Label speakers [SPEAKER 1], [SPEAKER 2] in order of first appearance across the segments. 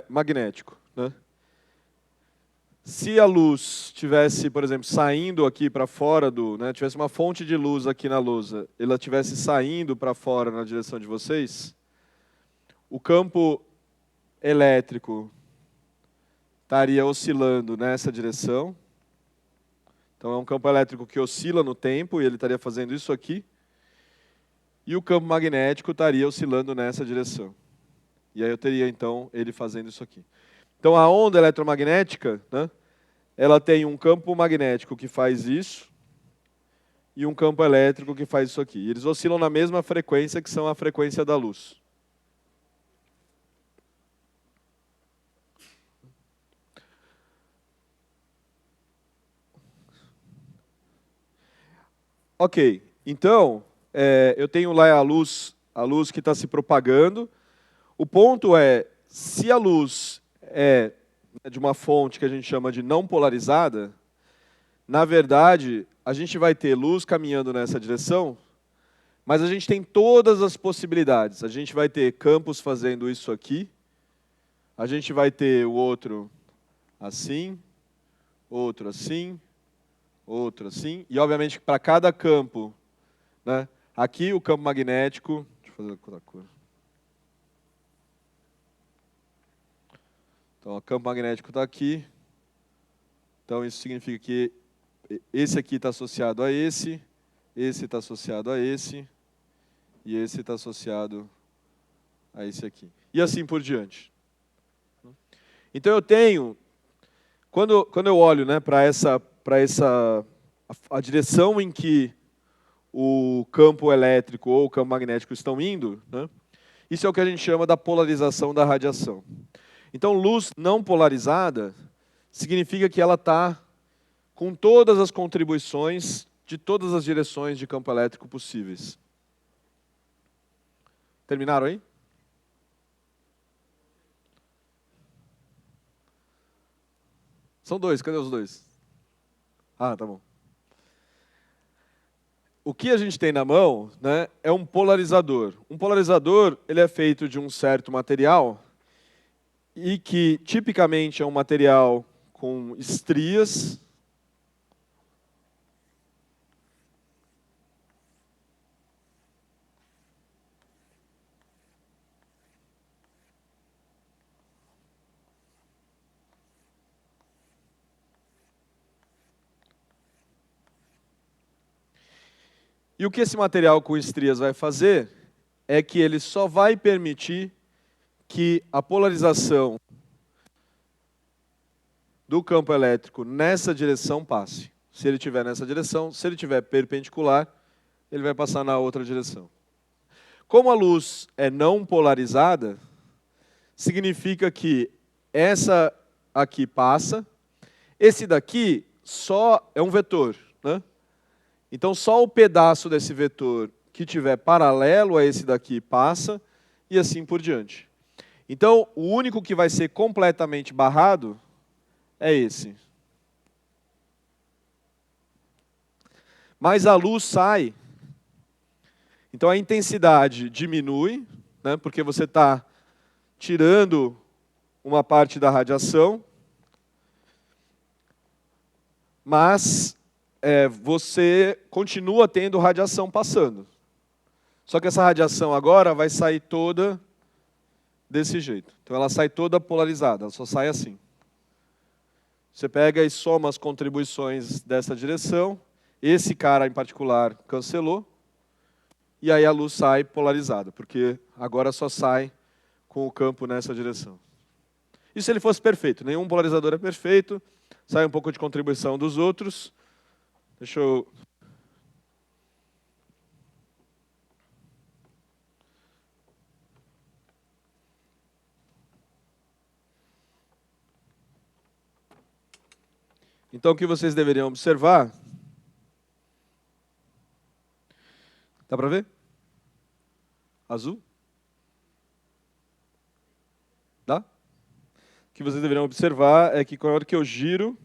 [SPEAKER 1] magnético, né? Se a luz tivesse, por exemplo, saindo aqui para fora tivesse uma fonte de luz aqui na lousa, ela tivesse saindo para fora na direção de vocês, o campo elétrico estaria oscilando nessa direção. Então é um campo elétrico que oscila no tempo e ele estaria fazendo isso aqui. E o campo magnético estaria oscilando nessa direção. E aí eu teria, então, ele fazendo isso aqui. Então a onda eletromagnética, né, ela tem um campo magnético que faz isso e um campo elétrico que faz isso aqui. E eles oscilam na mesma frequência, que são a frequência da luz. Ok, então, eu tenho lá a luz que está se propagando. O ponto é, se a luz é de uma fonte que a gente chama de não polarizada, na verdade, a gente vai ter luz caminhando nessa direção, mas a gente tem todas as possibilidades. A gente vai ter campos fazendo isso aqui, a gente vai ter o outro assim, outro assim, outro assim, e obviamente para cada campo, né, aqui o campo magnético, deixa eu fazer outra cor. Então o campo magnético está aqui, então isso significa que esse aqui está associado a esse está associado a esse, e esse está associado a esse aqui. E assim por diante. Então eu tenho, quando eu olho, né, para a direção em que o campo elétrico ou o campo magnético estão indo, né, isso é o que a gente chama da polarização da radiação. Então luz não polarizada significa que ela está com todas as contribuições de todas as direções de campo elétrico possíveis. Terminaram aí? São dois, cadê os dois? Ah, tá bom. O que a gente tem na mão, né, é um polarizador. Um polarizador, ele é feito de um certo material e que tipicamente é um material com estrias. E o que esse material com estrias vai fazer é que ele só vai permitir que a polarização do campo elétrico nessa direção passe. Se ele estiver nessa direção, se ele estiver perpendicular, ele vai passar na outra direção. Como a luz é não polarizada, significa que essa aqui passa, esse daqui só é um vetor, né? Então só o pedaço desse vetor que tiver paralelo a esse daqui passa, e assim por diante. Então o único que vai ser completamente barrado é esse. Mas a luz sai, então a intensidade diminui, né, porque você está tirando uma parte da radiação, mas você continua tendo radiação passando. Só que essa radiação agora vai sair toda desse jeito. Então ela sai toda polarizada, ela só sai assim. Você pega e soma as contribuições dessa direção, esse cara em particular cancelou, e aí a luz sai polarizada, porque agora só sai com o campo nessa direção. E se ele fosse perfeito? Nenhum polarizador é perfeito, sai um pouco de contribuição dos outros. Deixa eu... Então o que vocês deveriam observar... Dá para ver? Azul? Dá? O que vocês deveriam observar é que na hora que eu giro...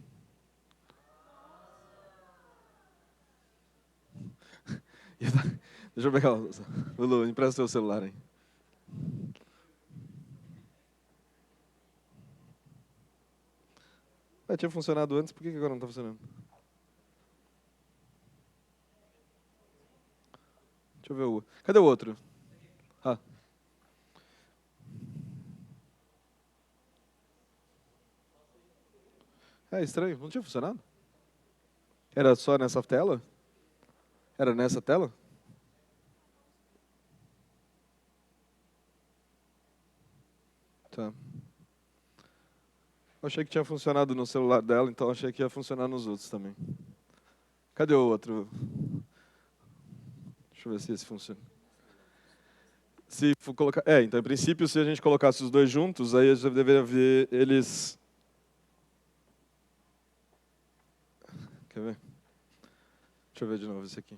[SPEAKER 1] Deixa eu pegar o... Lulu, empresta o seu celular aí. Tinha funcionado antes, por que agora não está funcionando? Deixa eu ver o... Cadê o outro? Ah. É estranho, não tinha funcionado? Era só nessa tela? Era nessa tela? Tá. Eu achei que tinha funcionado no celular dela, então achei que ia funcionar nos outros também. Cadê o outro? Deixa eu ver se esse funciona. Se for colocar... então, em princípio, se a gente colocasse os dois juntos, aí a gente deveria ver eles... Quer ver? Deixa eu ver de novo esse aqui.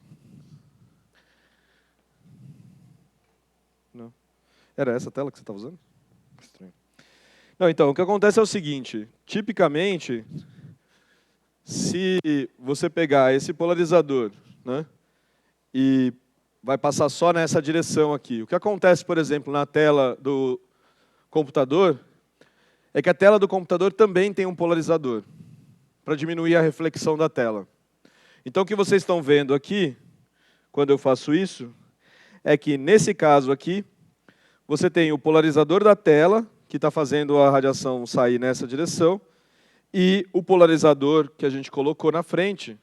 [SPEAKER 1] Não. Era essa tela que você estava usando? Estranho. Não, então, o que acontece é o seguinte. Tipicamente, se você pegar esse polarizador, né, e vai passar só nessa direção aqui. O que acontece, por exemplo, na tela do computador, é que a tela do computador também tem um polarizador, para diminuir a reflexão da tela. Então, o que vocês estão vendo aqui, quando eu faço isso, é que, nesse caso aqui, você tem o polarizador da tela, que está fazendo a radiação sair nessa direção, e o polarizador que a gente colocou na frente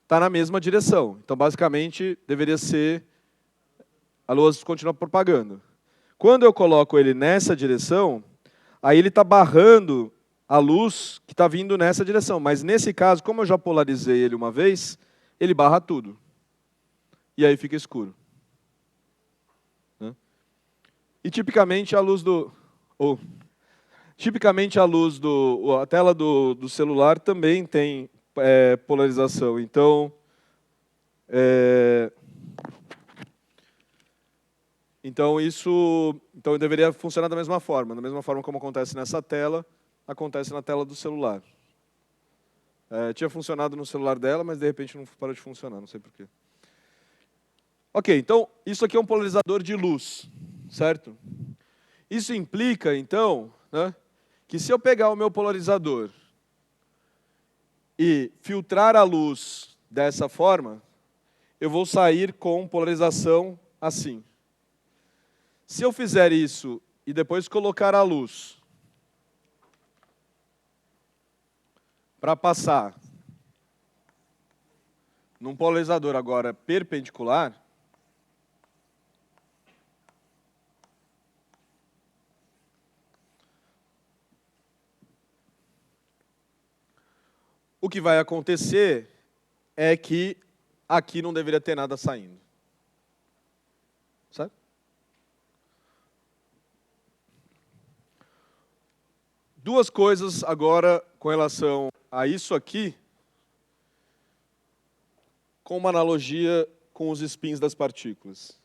[SPEAKER 1] está na mesma direção. Então, basicamente, deveria ser a luz continua propagando. Quando eu coloco ele nessa direção, aí ele está barrando a luz que está vindo nessa direção. Mas, nesse caso, como eu já polarizei ele uma vez, ele barra tudo. E aí fica escuro. Né? E, tipicamente, a luz do... tipicamente, a luz a tela do celular também tem polarização. Então, então deveria funcionar da mesma forma como acontece nessa tela, acontece na tela do celular. Tinha funcionado no celular dela, mas de repente não parou de funcionar, não sei porquê. Ok, então isso aqui é um polarizador de luz, certo? Isso implica, então, né, que se eu pegar o meu polarizador e filtrar a luz dessa forma, eu vou sair com polarização assim. Se eu fizer isso e depois colocar a luz para passar num polarizador agora perpendicular, o que vai acontecer é que aqui não deveria ter nada saindo. Certo? Duas coisas agora com relação a isso aqui, com uma analogia com os spins das partículas.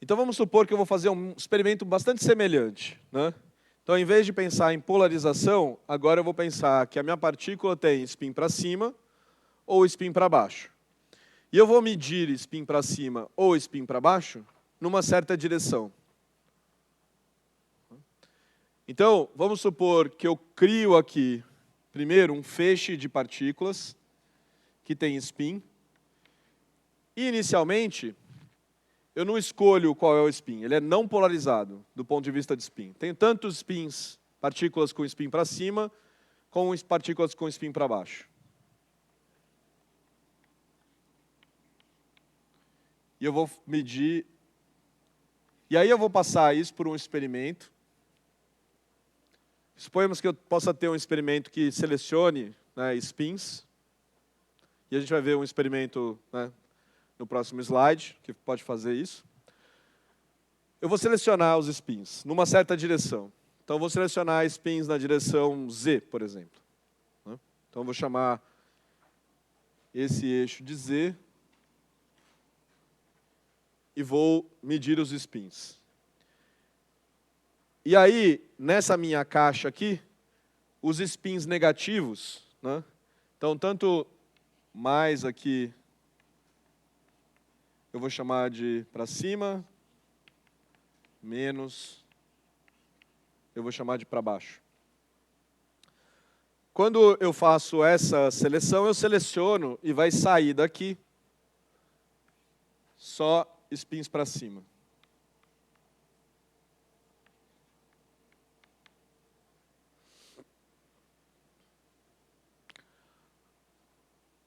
[SPEAKER 1] Então vamos supor que eu vou fazer um experimento bastante semelhante, né? Então, em vez de pensar em polarização, agora eu vou pensar que a minha partícula tem spin para cima ou spin para baixo. E eu vou medir spin para cima ou spin para baixo numa certa direção. Então, vamos supor que eu crio aqui, primeiro, um feixe de partículas que tem spin. E, inicialmente, eu não escolho qual é o spin. Ele é não polarizado, do ponto de vista de spin. Tem tantos spins, partículas com spin para cima, como partículas com spin para baixo. E eu vou medir... E aí eu vou passar isso por um experimento. Suponhamos que eu possa ter um experimento que selecione, né, spins. E a gente vai ver um experimento, né, no próximo slide, que pode fazer isso. Eu vou selecionar os spins numa certa direção. Então, eu vou selecionar spins na direção Z, por exemplo. Então, eu vou chamar esse eixo de Z e vou medir os spins. E aí, nessa minha caixa aqui, os spins negativos, né, então, tanto mais aqui, eu vou chamar de para cima, menos eu vou chamar de para baixo. Quando eu faço essa seleção, eu seleciono e vai sair daqui só spins para cima.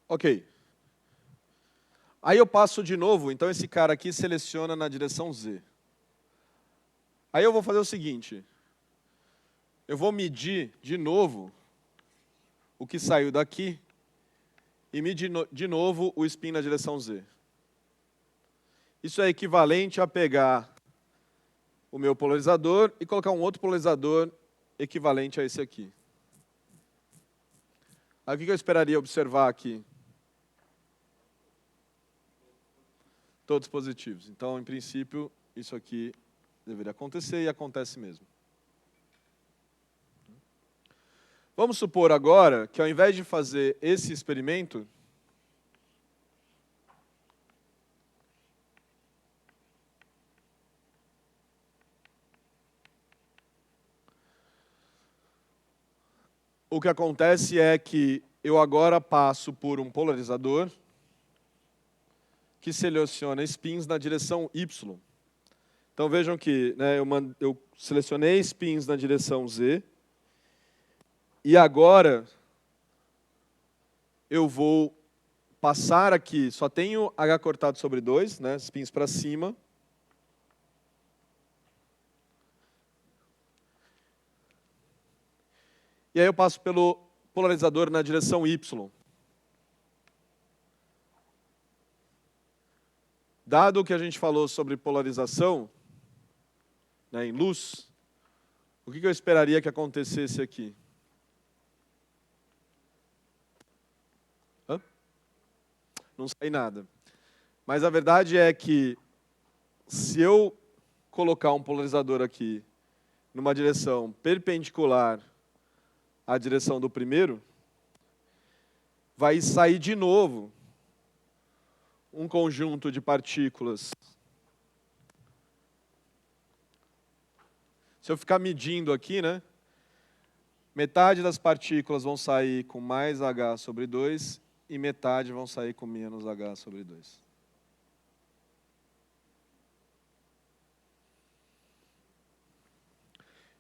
[SPEAKER 1] Ok. Aí eu passo de novo, então esse cara aqui seleciona na direção Z. Aí eu vou fazer o seguinte, eu vou medir de novo o que saiu daqui e medir de novo o spin na direção Z. Isso é equivalente a pegar o meu polarizador e colocar um outro polarizador equivalente a esse aqui. Aí o que eu esperaria observar aqui? Todos positivos. Então, em princípio, isso aqui deveria acontecer e acontece mesmo. Vamos supor agora que ao invés de fazer esse experimento, o que acontece é que eu agora passo por um polarizador que seleciona spins na direção Y. Então vejam que né, eu selecionei spins na direção Z e agora eu vou passar aqui, só tenho H cortado sobre 2, né, spins para cima. E aí eu passo pelo polarizador na direção Y. Dado o que a gente falou sobre polarização, né, em luz, o que eu esperaria que acontecesse aqui? Não sai nada. Mas a verdade é que se eu colocar um polarizador aqui numa direção perpendicular à direção do primeiro, vai sair de novo um conjunto de partículas. Se eu ficar medindo aqui, né, metade das partículas vão sair com mais H sobre 2 e metade vão sair com menos H sobre 2.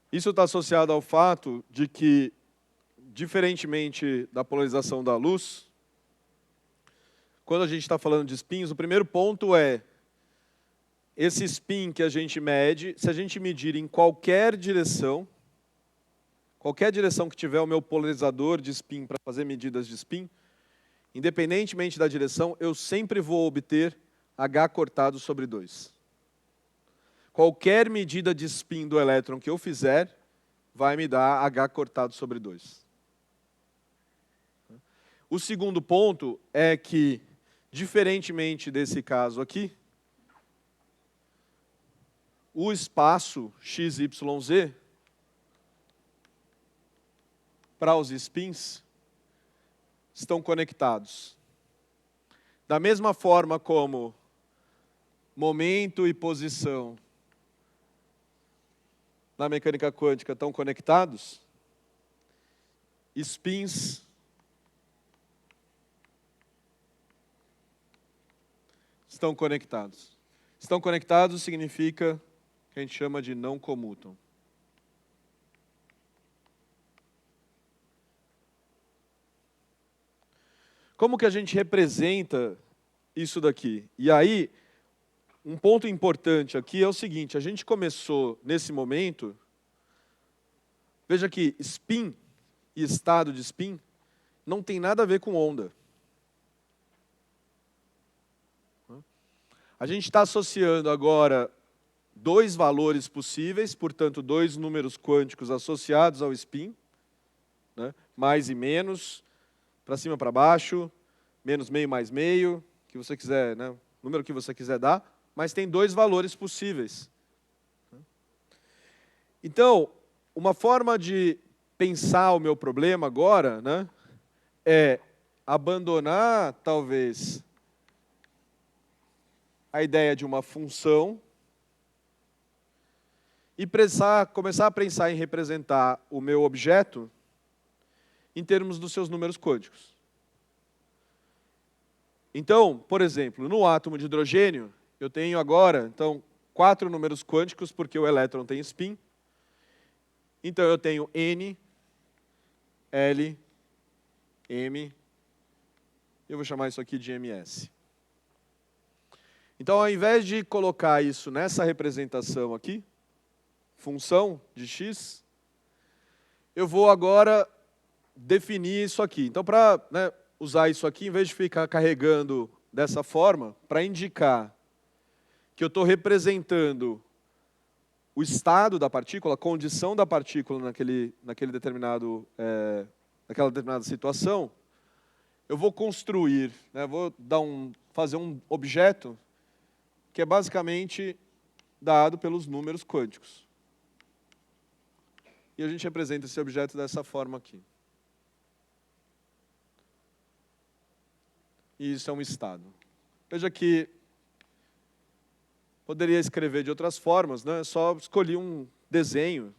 [SPEAKER 1] Isso está associado ao fato de que, diferentemente da polarização da luz, quando a gente está falando de spins, o primeiro ponto é esse spin que a gente mede, se a gente medir em qualquer direção que tiver o meu polarizador de spin para fazer medidas de spin, independentemente da direção, eu sempre vou obter H cortado sobre 2. Qualquer medida de spin do elétron que eu fizer, vai me dar H cortado sobre 2. O segundo ponto é que, diferentemente desse caso aqui, o espaço XYZ para os spins estão conectados. Da mesma forma como momento e posição na mecânica quântica estão conectados, spins estão conectados. Estão conectados significa que a gente chama de não comutam. Como que a gente representa isso daqui? E aí, um ponto importante aqui é o seguinte, a gente começou nesse momento, veja que spin e estado de spin não tem nada a ver com onda. A gente está associando agora dois valores possíveis, portanto, dois números quânticos associados ao spin, né? Mais e menos, para cima, para baixo, menos meio mais meio, que você quiser, né? Número que você quiser dar, mas tem dois valores possíveis. Então, uma forma de pensar o meu problema agora, né, é abandonar, talvez, a ideia de uma função e começar a pensar em representar o meu objeto em termos dos seus números quânticos. Então, por exemplo, no átomo de hidrogênio, eu tenho agora, então, 4 números quânticos, porque o elétron tem spin. Então, eu tenho N, L, M, eu vou chamar isso aqui de MS. Então, ao invés de colocar isso nessa representação aqui, função de x, eu vou agora definir isso aqui. Então, para usar isso aqui, em vez de ficar carregando dessa forma, para indicar que eu estou representando o estado da partícula, a condição da partícula naquela determinada situação, eu vou construir, vou fazer um objeto que é basicamente dado pelos números quânticos. E a gente representa esse objeto dessa forma aqui. E isso é um estado. Veja que poderia escrever de outras formas, só escolhi um desenho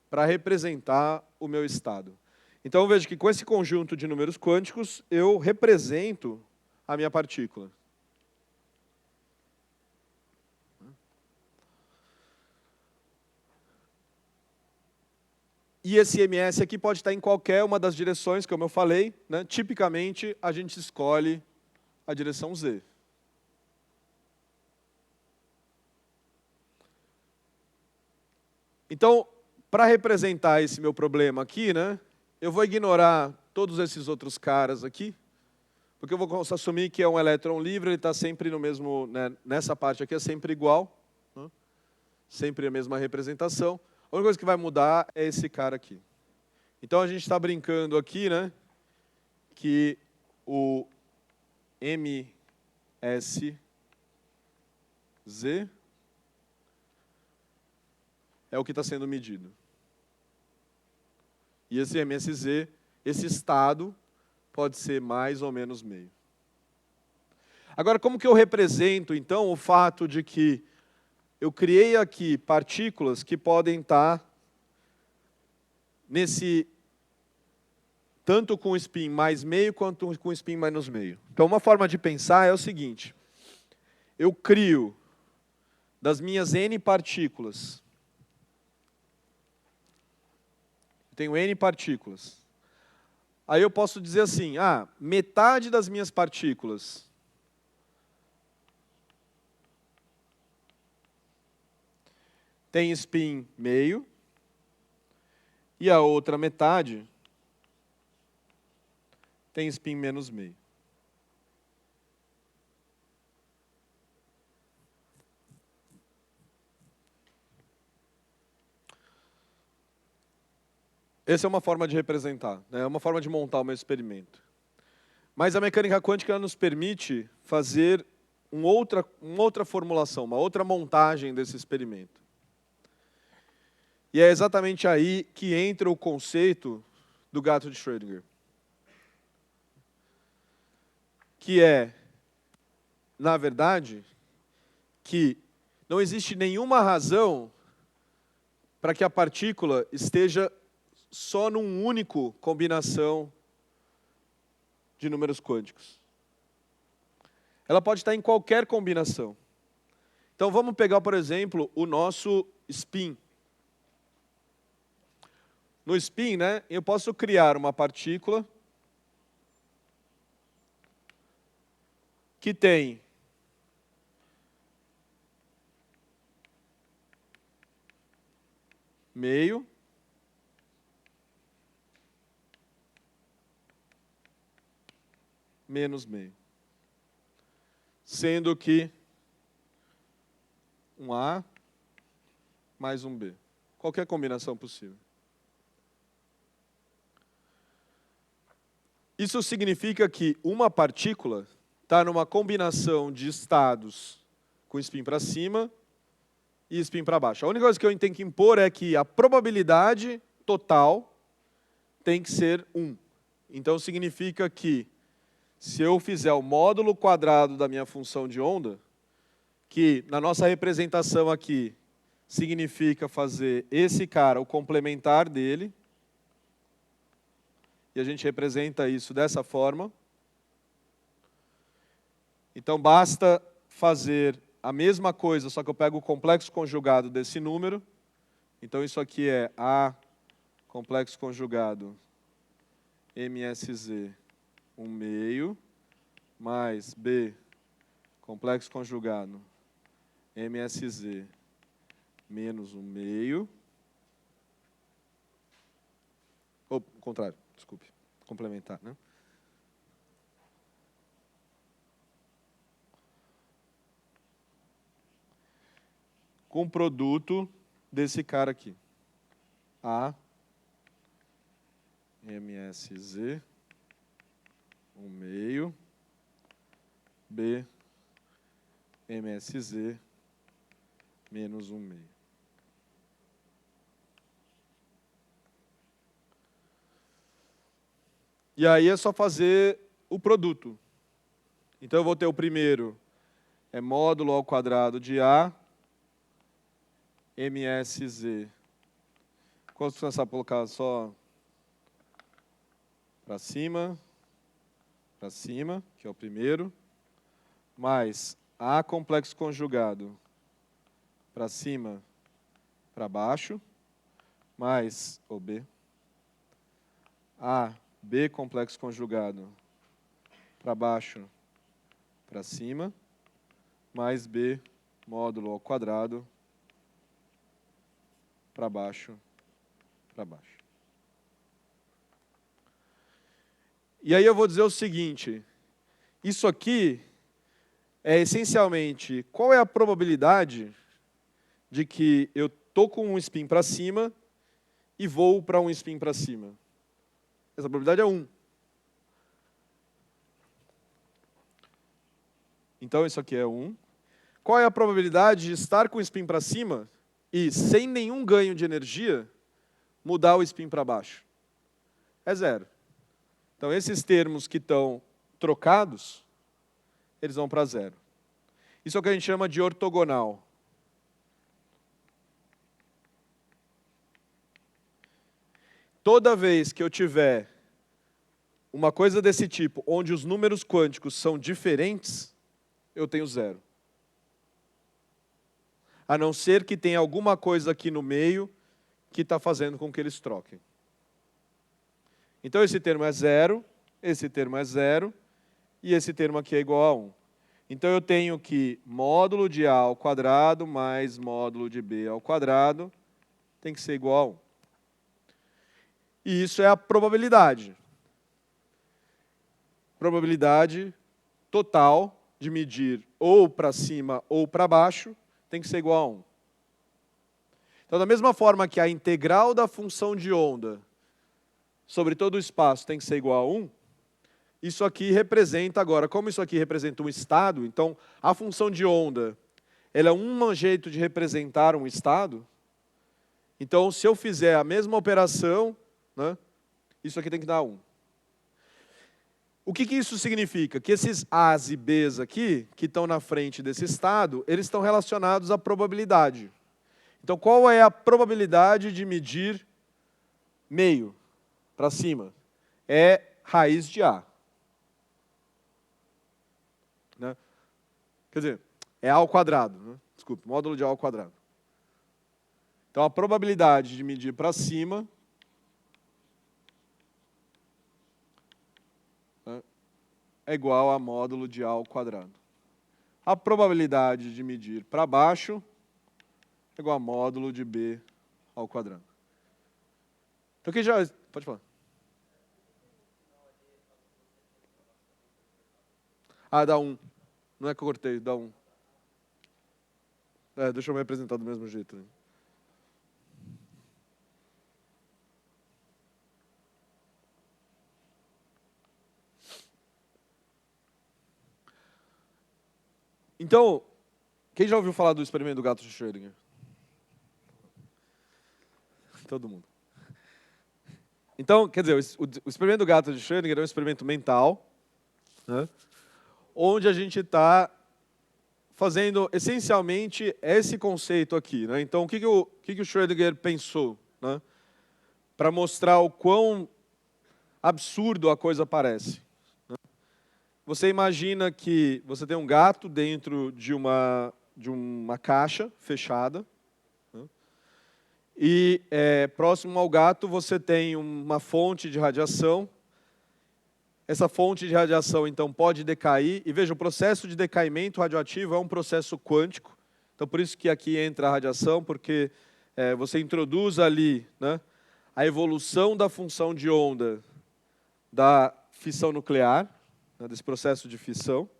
[SPEAKER 1] para representar o meu estado. Então veja que com esse conjunto de números quânticos, eu represento a minha partícula. E esse MS aqui pode estar em qualquer uma das direções, como eu falei. Tipicamente, a gente escolhe a direção Z. Então, para representar esse meu problema aqui, eu vou ignorar todos esses outros caras aqui, porque eu vou assumir que é um elétron livre, ele está sempre no mesmo, nessa parte aqui é sempre igual, sempre a mesma representação. A única coisa que vai mudar é esse cara aqui. Então, a gente está brincando aqui, que o MSZ é o que está sendo medido. E esse MSZ, esse estado, pode ser mais ou menos meio. Agora, como que eu represento, então, o fato de que eu criei aqui partículas que podem estar nesse, tanto com spin mais meio, quanto com spin menos meio. Então, uma forma de pensar é o seguinte. Eu crio das minhas N partículas. Eu tenho N partículas. Aí eu posso dizer assim, metade das minhas partículas tem spin meio, e a outra metade tem spin menos meio. Essa é uma forma de representar, é uma forma de montar o meu experimento. Mas a mecânica quântica nos permite fazer uma outra formulação, uma outra montagem desse experimento. E é exatamente aí que entra o conceito do gato de Schrödinger. Que é, na verdade, que não existe nenhuma razão para que a partícula esteja só num único combinação de números quânticos. Ela pode estar em qualquer combinação. Então vamos pegar, por exemplo, o nosso spin. No spin, eu posso criar uma partícula que tem meio, menos meio. Sendo que um A mais um B. Qualquer combinação possível. Isso significa que uma partícula está numa combinação de estados com spin para cima e spin para baixo. A única coisa que eu tenho que impor é que a probabilidade total tem que ser 1. Então, significa que se eu fizer o módulo quadrado da minha função de onda, que na nossa representação aqui significa fazer esse cara o complementar dele, e a gente representa isso dessa forma. Então, basta fazer a mesma coisa, só que eu pego o complexo conjugado desse número. Então, isso aqui é A complexo conjugado MSZ 1/2 mais B complexo conjugado MSZ menos 1/2. Ou, contrário, desculpe, complementar, né? Com produto desse cara aqui. A MSZ 1/2 B MSZ menos 1/2. E aí é só fazer o produto. Então eu vou ter o primeiro, é módulo ao quadrado de A MSZ. Quando você começar a colocar só para cima, que é o primeiro, mais A complexo conjugado para cima, para baixo, mais o B. A, B complexo conjugado para baixo, para cima, mais B módulo ao quadrado para baixo, para baixo. E aí eu vou dizer o seguinte, isso aqui é essencialmente qual é a probabilidade de que eu estou com um spin para cima e vou para um spin para cima. Essa probabilidade é 1. Então isso aqui é 1. Qual é a probabilidade de estar com o spin para cima e, sem nenhum ganho de energia, mudar o spin para baixo? É 0. Então, esses termos que estão trocados, eles vão para 0. Isso é o que a gente chama de ortogonal. Toda vez que eu tiver uma coisa desse tipo, onde os números quânticos são diferentes, eu tenho 0. A não ser que tenha alguma coisa aqui no meio que está fazendo com que eles troquem. Então, esse termo é 0, esse termo é 0, e esse termo aqui é igual a 1. Então, eu tenho que módulo de A ao quadrado mais módulo de B ao quadrado tem que ser igual a 1. E isso é a probabilidade. Probabilidade total de medir ou para cima ou para baixo tem que ser igual a 1. Então, da mesma forma que a integral da função de onda sobre todo o espaço tem que ser igual a 1, isso aqui representa agora, como isso aqui representa um estado, então a função de onda ela é um jeito de representar um estado. Então, se eu fizer a mesma operação, né, isso aqui tem que dar 1. O que isso significa? Que esses A's e B's aqui, que estão na frente desse estado, eles estão relacionados à probabilidade. Então, qual é a probabilidade de medir meio para cima? É raiz de A. Né? Quer dizer, é A ao quadrado. Né? Desculpe, módulo de A ao quadrado. Então, a probabilidade de medir para cima é igual a módulo de A ao quadrado. A probabilidade de medir para baixo é igual a módulo de B ao quadrado. Então, quem já... Pode falar. Ah, dá 1. Não é que eu cortei, dá 1. Deixa eu me apresentar do mesmo jeito. Né? Então, quem já ouviu falar do experimento do gato de Schrödinger? Todo mundo. Então, quer dizer, o experimento do gato de Schrödinger é um experimento mental, né, onde a gente está fazendo essencialmente esse conceito aqui, né? Então, o que o Schrödinger pensou, né? Para mostrar o quão absurdo a coisa parece. Você imagina que você tem um gato dentro de uma caixa fechada, né? E próximo ao gato você tem uma fonte de radiação. Essa fonte de radiação, então, pode decair. E veja, o processo de decaimento radioativo é um processo quântico. Então, por isso que aqui entra a radiação, porque você introduz ali, né, a evolução da função de onda da fissão nuclear, né, desse processo de fissão.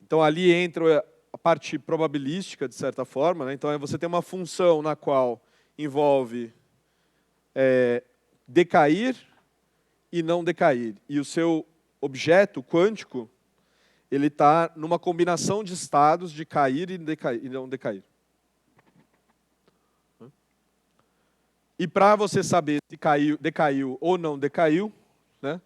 [SPEAKER 1] Então, ali entra a parte probabilística, de certa forma, né? Então, você tem uma função na qual envolve decair e não decair. E o seu objeto quântico, ele está numa combinação de estados de cair e não decair. E para você saber se decaiu ou não decaiu, né?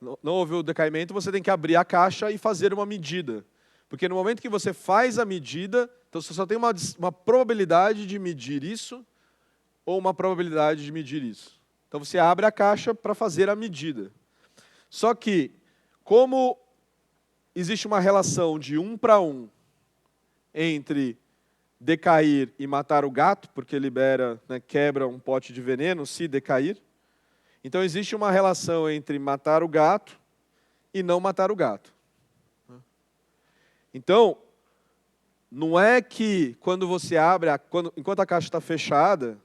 [SPEAKER 1] Não houve o decaimento, você tem que abrir a caixa e fazer uma medida. Porque no momento que você faz a medida, então você só tem uma probabilidade de medir isso ou uma probabilidade de medir isso. Então você abre a caixa para fazer a medida. Só que, como existe uma relação de 1 para 1 entre decair e matar o gato, porque libera, né, quebra um pote de veneno se decair, então existe uma relação entre matar o gato e não matar o gato. Então, não é que quando você abre, enquanto a caixa está fechada,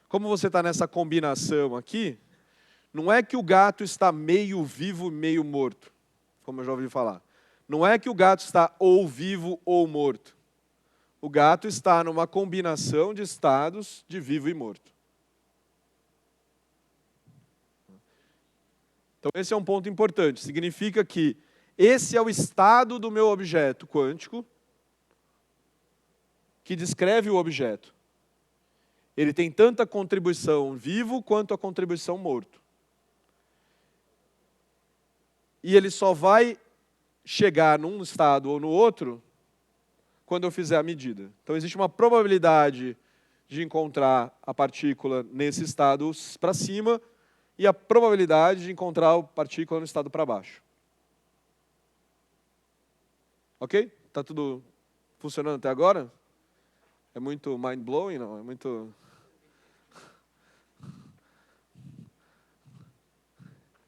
[SPEAKER 1] como você está nessa combinação aqui, não é que o gato está meio vivo, meio morto, como eu já ouvi falar. Não é que o gato está ou vivo ou morto. O gato está numa combinação de estados de vivo e morto. Então esse é um ponto importante. Significa que esse é o estado do meu objeto quântico que descreve o objeto. Ele tem tanta contribuição vivo quanto a contribuição morto. E ele só vai chegar num estado ou no outro quando eu fizer a medida. Então existe uma probabilidade de encontrar a partícula nesse estado para cima e a probabilidade de encontrar a partícula no estado para baixo. Ok? Está tudo funcionando até agora? É muito mind-blowing, não? É muito...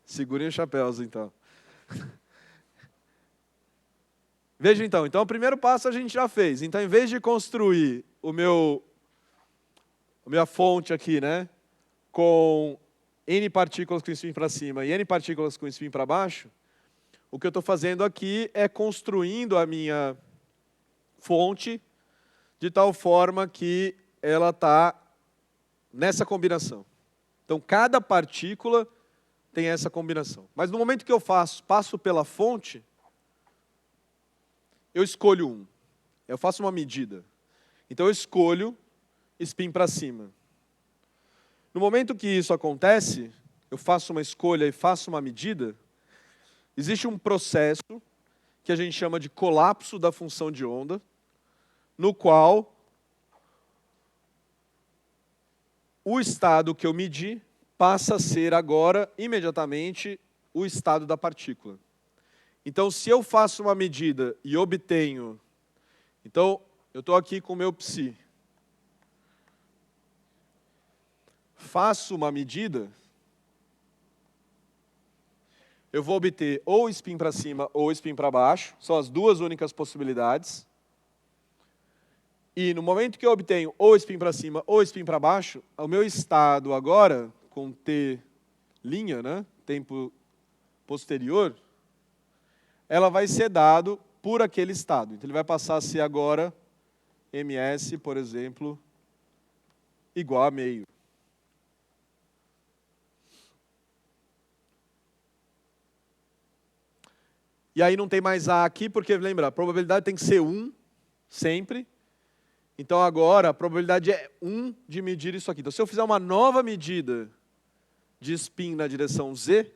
[SPEAKER 1] Segurem os chapéus, então. Veja, então. Então, o primeiro passo a gente já fez. Então, em vez de construir a minha fonte aqui, né, com N partículas com spin para cima e N partículas com spin para baixo, o que eu estou fazendo aqui é construindo a minha fonte de tal forma que ela está nessa combinação. Então, cada partícula tem essa combinação. Mas no momento que eu passo pela fonte, eu escolho um. Eu faço uma medida. Então, eu escolho spin para cima. No momento que isso acontece, eu faço uma escolha e faço uma medida, existe um processo que a gente chama de colapso da função de onda, no qual o estado que eu medi passa a ser agora, imediatamente, o estado da partícula. Então, se eu faço uma medida e obtenho... Então, eu estou aqui com o meu psi. Faço uma medida, eu vou obter ou spin para cima ou spin para baixo, são as duas únicas possibilidades. E no momento que eu obtenho ou spin para cima ou spin para baixo, o meu estado agora, com t' né, tempo posterior, ela vai ser dado por aquele estado. Então ele vai passar a ser agora ms, por exemplo, igual a meio. E aí não tem mais A aqui, porque, lembra, a probabilidade tem que ser 1, sempre. Então, agora, a probabilidade é 1 de medir isso aqui. Então, se eu fizer uma nova medida de spin na direção Z,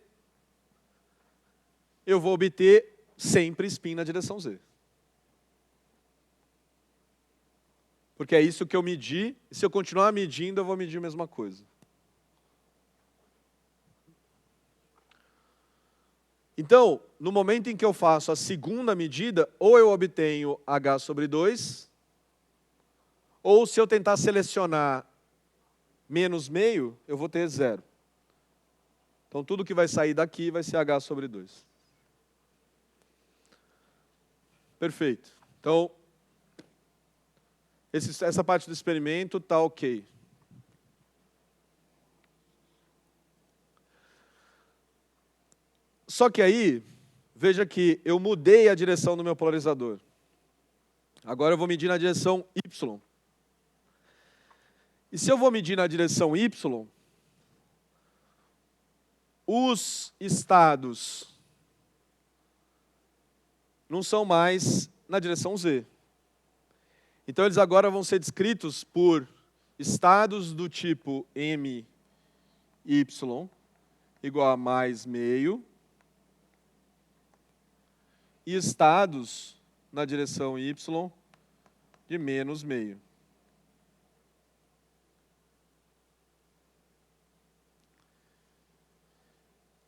[SPEAKER 1] eu vou obter sempre spin na direção Z. Porque é isso que eu medi, e se eu continuar medindo, eu vou medir a mesma coisa. Então, no momento em que eu faço a segunda medida, ou eu obtenho h sobre 2, ou se eu tentar selecionar menos meio, eu vou ter 0. Então, tudo que vai sair daqui vai ser h sobre 2. Perfeito. Então, essa parte do experimento está ok. Só que aí, veja que eu mudei a direção do meu polarizador. Agora eu vou medir na direção Y. E se eu vou medir na direção Y, os estados não são mais na direção Z. Então eles agora vão ser descritos por estados do tipo MY igual a mais meio e estados na direção Y de menos meio.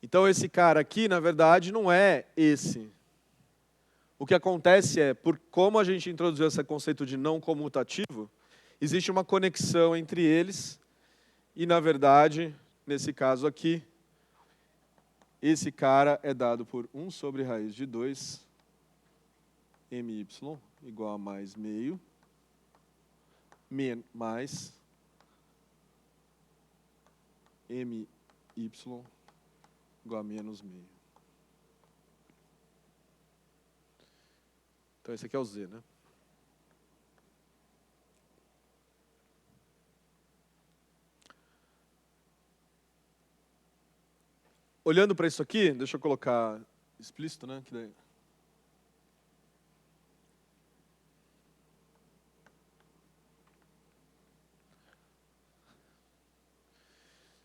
[SPEAKER 1] Então esse cara aqui, na verdade, não é esse. O que acontece é, por como a gente introduziu esse conceito de não comutativo, existe uma conexão entre eles e, na verdade, nesse caso aqui, esse cara é dado por 1 sobre raiz de 2 my igual a mais meio, mais my igual a menos meio. Então esse aqui é o Z, né? Olhando para isso aqui, deixa eu colocar explícito, né? Que daí...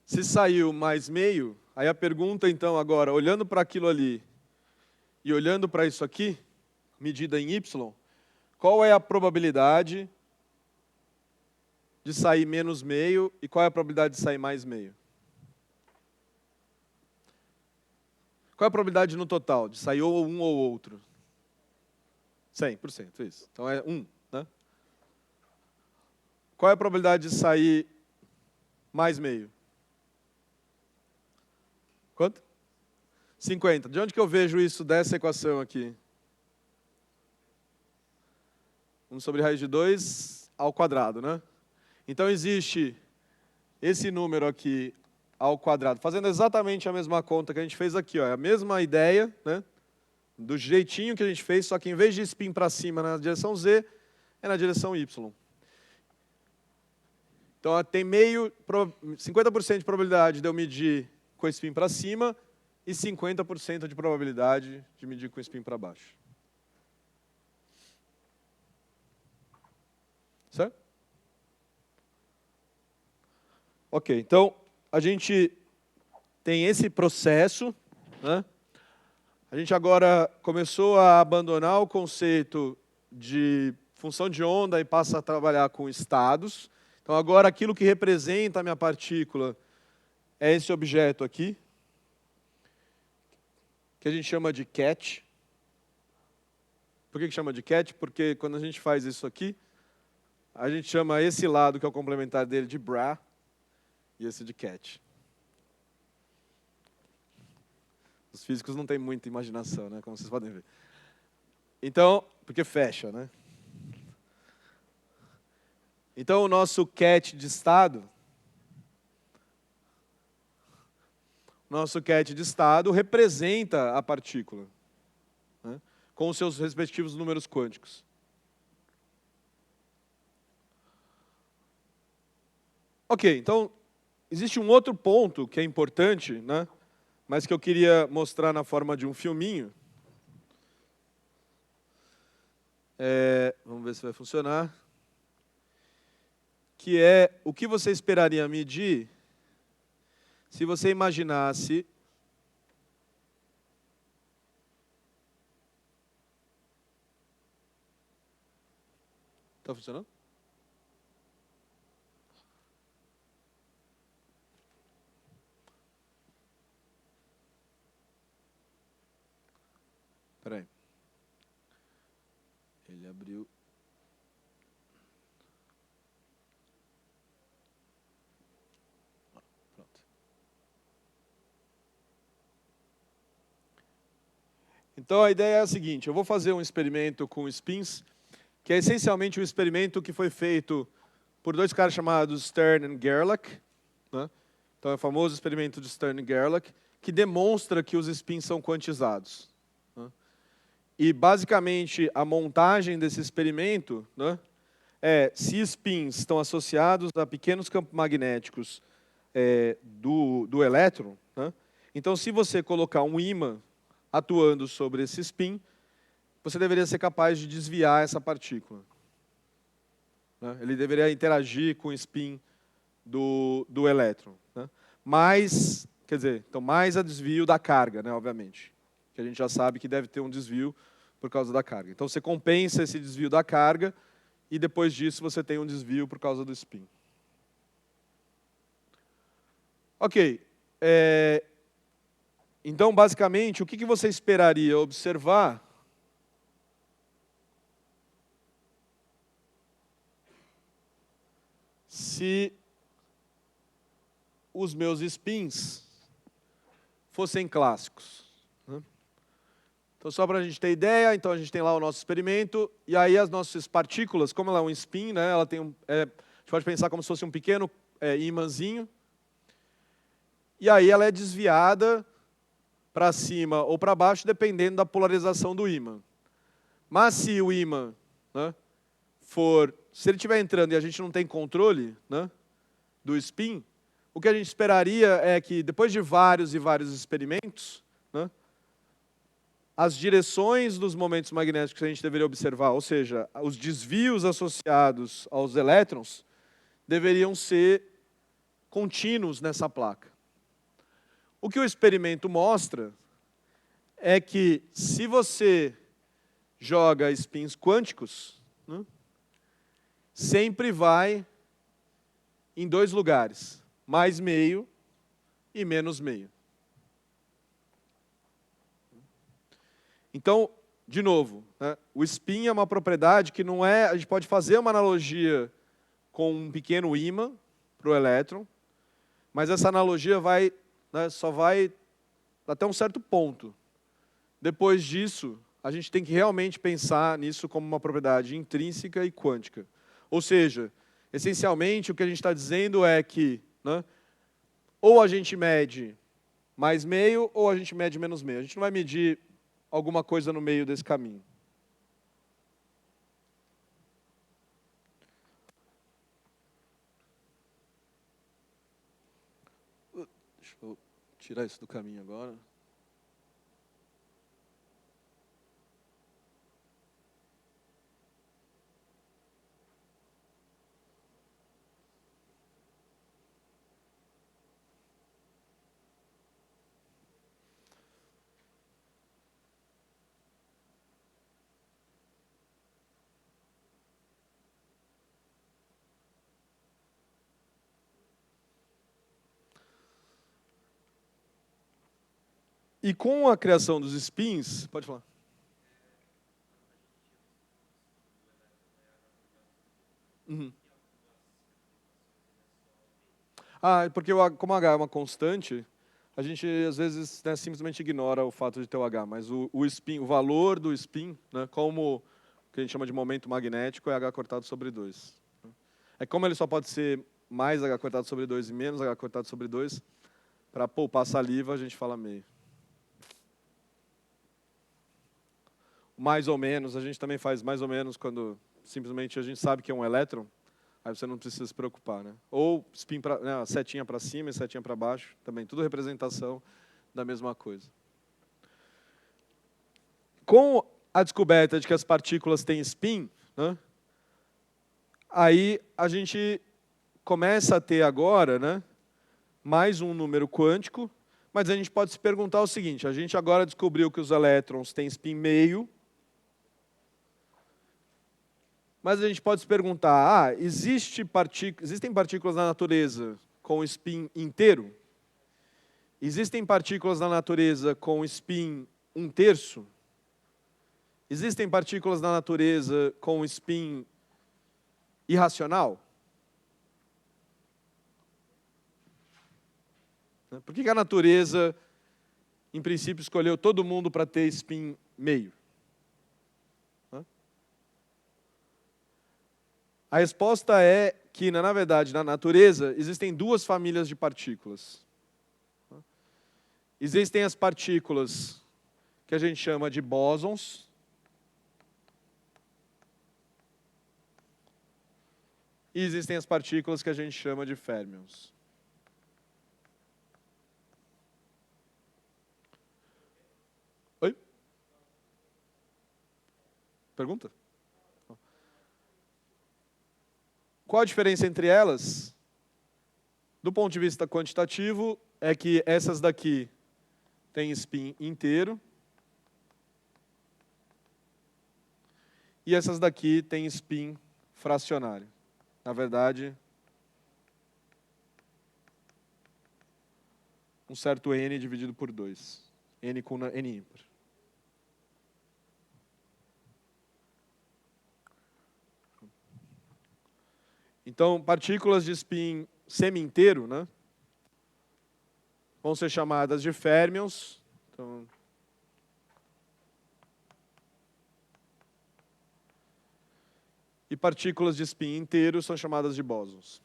[SPEAKER 1] Se saiu mais meio, aí a pergunta então agora, olhando para aquilo ali e olhando para isso aqui, medida em Y, qual é a probabilidade de sair menos meio e qual é a probabilidade de sair mais meio? Qual é a probabilidade no total de sair ou um ou outro? 100%, isso. Então é 1, né? Qual é a probabilidade de sair mais meio? Quanto? 50. De onde que eu vejo isso dessa equação aqui? 1 sobre raiz de 2 ao quadrado, né? Então existe esse número aqui ao quadrado, fazendo exatamente a mesma conta que a gente fez aqui, ó, é a mesma ideia, né? Do jeitinho que a gente fez, só que em vez de spin para cima na direção Z, é na direção Y. Então tem 50% de probabilidade de eu medir com spin para cima e 50% de probabilidade de medir com spin para baixo. Certo? Ok, então a gente tem esse processo, né? A gente agora começou a abandonar o conceito de função de onda e passa a trabalhar com estados. Então agora aquilo que representa a minha partícula é esse objeto aqui, que a gente chama de ket. Por que chama de ket? Porque quando a gente faz isso aqui, a gente chama esse lado, que é o complementar dele, de bra, e esse de ket. Os físicos não têm muita imaginação, né, como vocês podem ver. Então, porque fecha, né? Então, o nosso ket de estado, representa a partícula, né, com os seus respectivos números quânticos. Ok, então, existe um outro ponto que é importante, né, mas que eu queria mostrar na forma de um filminho. Vamos ver se vai funcionar. Que é o que você esperaria medir se você imaginasse Está funcionando? Peraí. Ele abriu. Pronto. Então a ideia é a seguinte, eu vou fazer um experimento com spins, que é essencialmente um experimento que foi feito por dois caras chamados Stern e Gerlach, né? Então é o famoso experimento de Stern e Gerlach, que demonstra que os spins são quantizados, né? E basicamente a montagem desse experimento, né, é se spins estão associados a pequenos campos magnéticos do elétron, né? Então se você colocar um ímã atuando sobre esse spin, você deveria ser capaz de desviar essa partícula, né? Ele deveria interagir com o spin do elétron, né? Mais, quer dizer, então mais a desvio da carga, né, obviamente, que a gente já sabe que deve ter um desvio por causa da carga. Então você compensa esse desvio da carga e depois disso você tem um desvio por causa do spin. Ok. Então, basicamente, o que você esperaria observar se os meus spins fossem clássicos, né? Então, só para a gente ter ideia, então a gente tem lá o nosso experimento, e aí as nossas partículas, como ela é um spin, né, ela tem a gente pode pensar como se fosse um pequeno ímãzinho, e aí ela é desviada para cima ou para baixo, dependendo da polarização do ímã. Mas se o ímã, né, se ele estiver entrando e a gente não tem controle, né, do spin, o que a gente esperaria é que, depois de vários e vários experimentos, né, as direções dos momentos magnéticos que a gente deveria observar, ou seja, os desvios associados aos elétrons, deveriam ser contínuos nessa placa. O que o experimento mostra é que, se você joga spins quânticos, né, sempre vai em dois lugares, mais meio e menos meio. Então, de novo, né, o spin é uma propriedade que não é... A gente pode fazer uma analogia com um pequeno ímã para o elétron, mas essa analogia só vai até um certo ponto. Depois disso, a gente tem que realmente pensar nisso como uma propriedade intrínseca e quântica. Ou seja, essencialmente, o que a gente está dizendo é que, né, ou a gente mede mais meio, ou a gente mede menos meio. A gente não vai medir alguma coisa no meio desse caminho. Deixa eu tirar isso do caminho agora. E com a criação dos spins... Pode falar. Uhum. Porque como H é uma constante, a gente às vezes, né, simplesmente ignora o fato de ter o H, mas o spin, o valor do spin, né, como o que a gente chama de momento magnético, é H cortado sobre 2. É como ele só pode ser mais H cortado sobre 2 e menos H cortado sobre 2, para poupar saliva, a gente fala meio. Mais ou menos, a gente também faz mais ou menos quando simplesmente a gente sabe que é um elétron, aí você não precisa se preocupar, né? Ou spin né, setinha para cima e setinha para baixo, também tudo representação da mesma coisa. Com a descoberta de que as partículas têm spin, né, aí a gente começa a ter agora, né, mais um número quântico, mas a gente pode se perguntar o seguinte: a gente agora descobriu que os elétrons têm spin meio, mas a gente pode se perguntar, existem partículas na natureza com spin inteiro? Existem partículas na natureza com spin 1/3? Existem partículas na natureza com spin irracional? Por que a natureza, em princípio, escolheu todo mundo para ter spin meio? A resposta é que, na verdade, na natureza, existem duas famílias de partículas. Existem as partículas que a gente chama de bósons. E existem as partículas que a gente chama de férmions. Oi? Pergunta? Qual a diferença entre elas? Do ponto de vista quantitativo, é que essas daqui têm spin inteiro. E essas daqui têm spin fracionário. Na verdade, um certo n dividido por 2. N com n ímpar. Então, partículas de spin semi-inteiro, né, vão ser chamadas de férmions. Então, e partículas de spin inteiro são chamadas de bósons.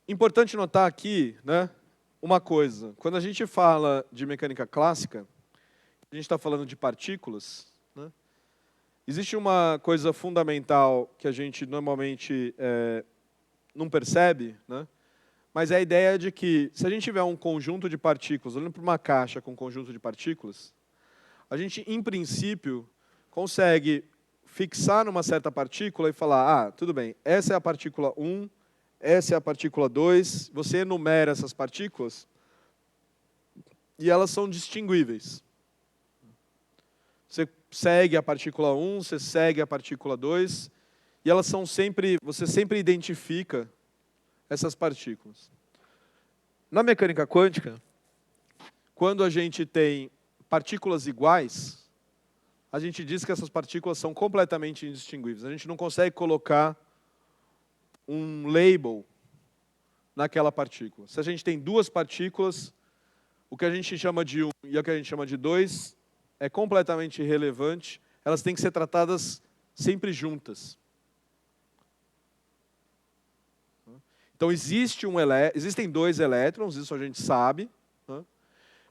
[SPEAKER 1] Importante notar aqui, né, uma coisa. Quando a gente fala de mecânica clássica, a gente está falando de partículas, né? Existe uma coisa fundamental que a gente normalmente não percebe, né? Mas é a ideia de que, se a gente tiver um conjunto de partículas, olhando para uma caixa com um conjunto de partículas, a gente, em princípio, consegue fixar numa certa partícula e falar, ah, tudo bem, essa é a partícula 1, essa é a partícula 2, você enumera essas partículas e elas são distinguíveis. Você segue a partícula 1, você segue a partícula 2, e elas são sempre, você sempre identifica essas partículas. Na mecânica quântica, quando a gente tem partículas iguais, a gente diz que essas partículas são completamente indistinguíveis. A gente não consegue colocar um label naquela partícula. Se a gente tem duas partículas, o que a gente chama de 1 e o que a gente chama de 2 é completamente irrelevante. Elas têm que ser tratadas sempre juntas. Então, existem dois elétrons, isso a gente sabe. Né?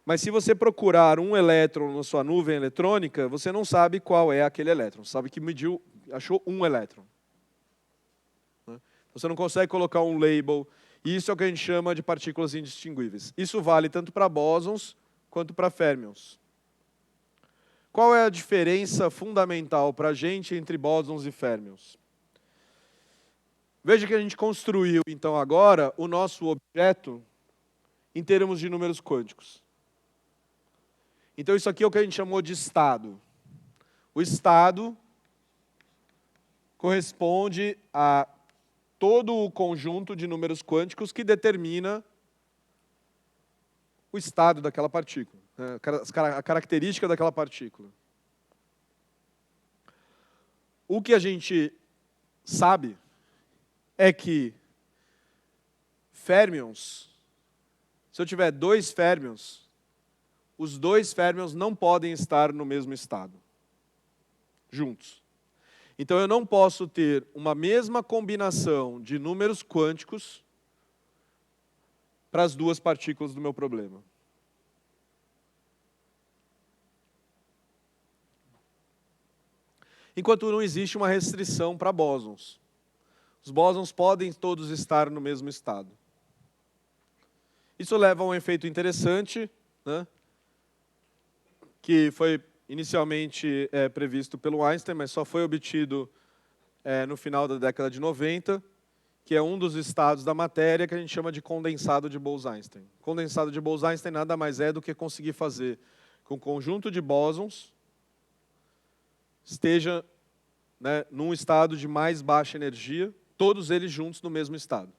[SPEAKER 1] Mas se você procurar um elétron na sua nuvem eletrônica, você não sabe qual é aquele elétron. Você sabe que achou um elétron. Né? Você não consegue colocar um label. E isso é o que a gente chama de partículas indistinguíveis. Isso vale tanto para bósons quanto para férmions. Qual é a diferença fundamental para a gente entre bósons e férmions? Veja que a gente construiu, então, agora, o nosso objeto em termos de números quânticos. Então, isso aqui é o que a gente chamou de estado. O estado corresponde a todo o conjunto de números quânticos que determina o estado daquela partícula, né? A característica daquela partícula. O que a gente sabe é que férmions, se eu tiver dois férmions, os dois férmions não podem estar no mesmo estado, juntos. Então eu não posso ter uma mesma combinação de números quânticos para as duas partículas do meu problema. Enquanto não existe uma restrição para bósons. Os bósons podem todos estar no mesmo estado. Isso leva a um efeito interessante, né, que foi inicialmente previsto pelo Einstein, mas só foi obtido no final da década de 90, que é um dos estados da matéria que a gente chama de condensado de Bose-Einstein. Condensado de Bose-Einstein nada mais é do que conseguir fazer com que um conjunto de bósons esteja, né, num estado de mais baixa energia, todos eles juntos no mesmo estado.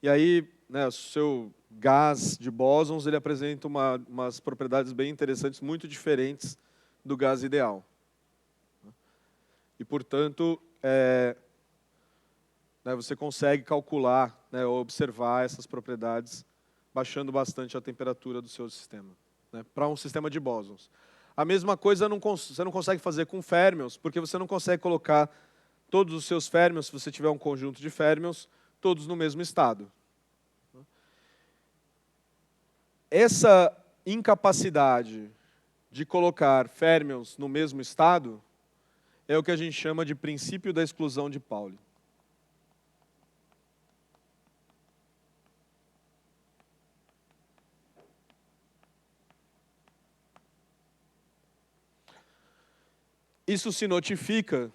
[SPEAKER 1] E aí, né, se eu gás de bósons, ele apresenta umas propriedades bem interessantes, muito diferentes do gás ideal. E, portanto, você consegue calcular, ou observar essas propriedades baixando bastante a temperatura do seu sistema, para um sistema de bósons. A mesma coisa você não consegue fazer com férmions, porque você não consegue colocar todos os seus férmions, se você tiver um conjunto de férmions, todos no mesmo estado. Essa incapacidade de colocar férmions no mesmo estado é o que a gente chama de princípio da exclusão de Pauli. Isso se notifica,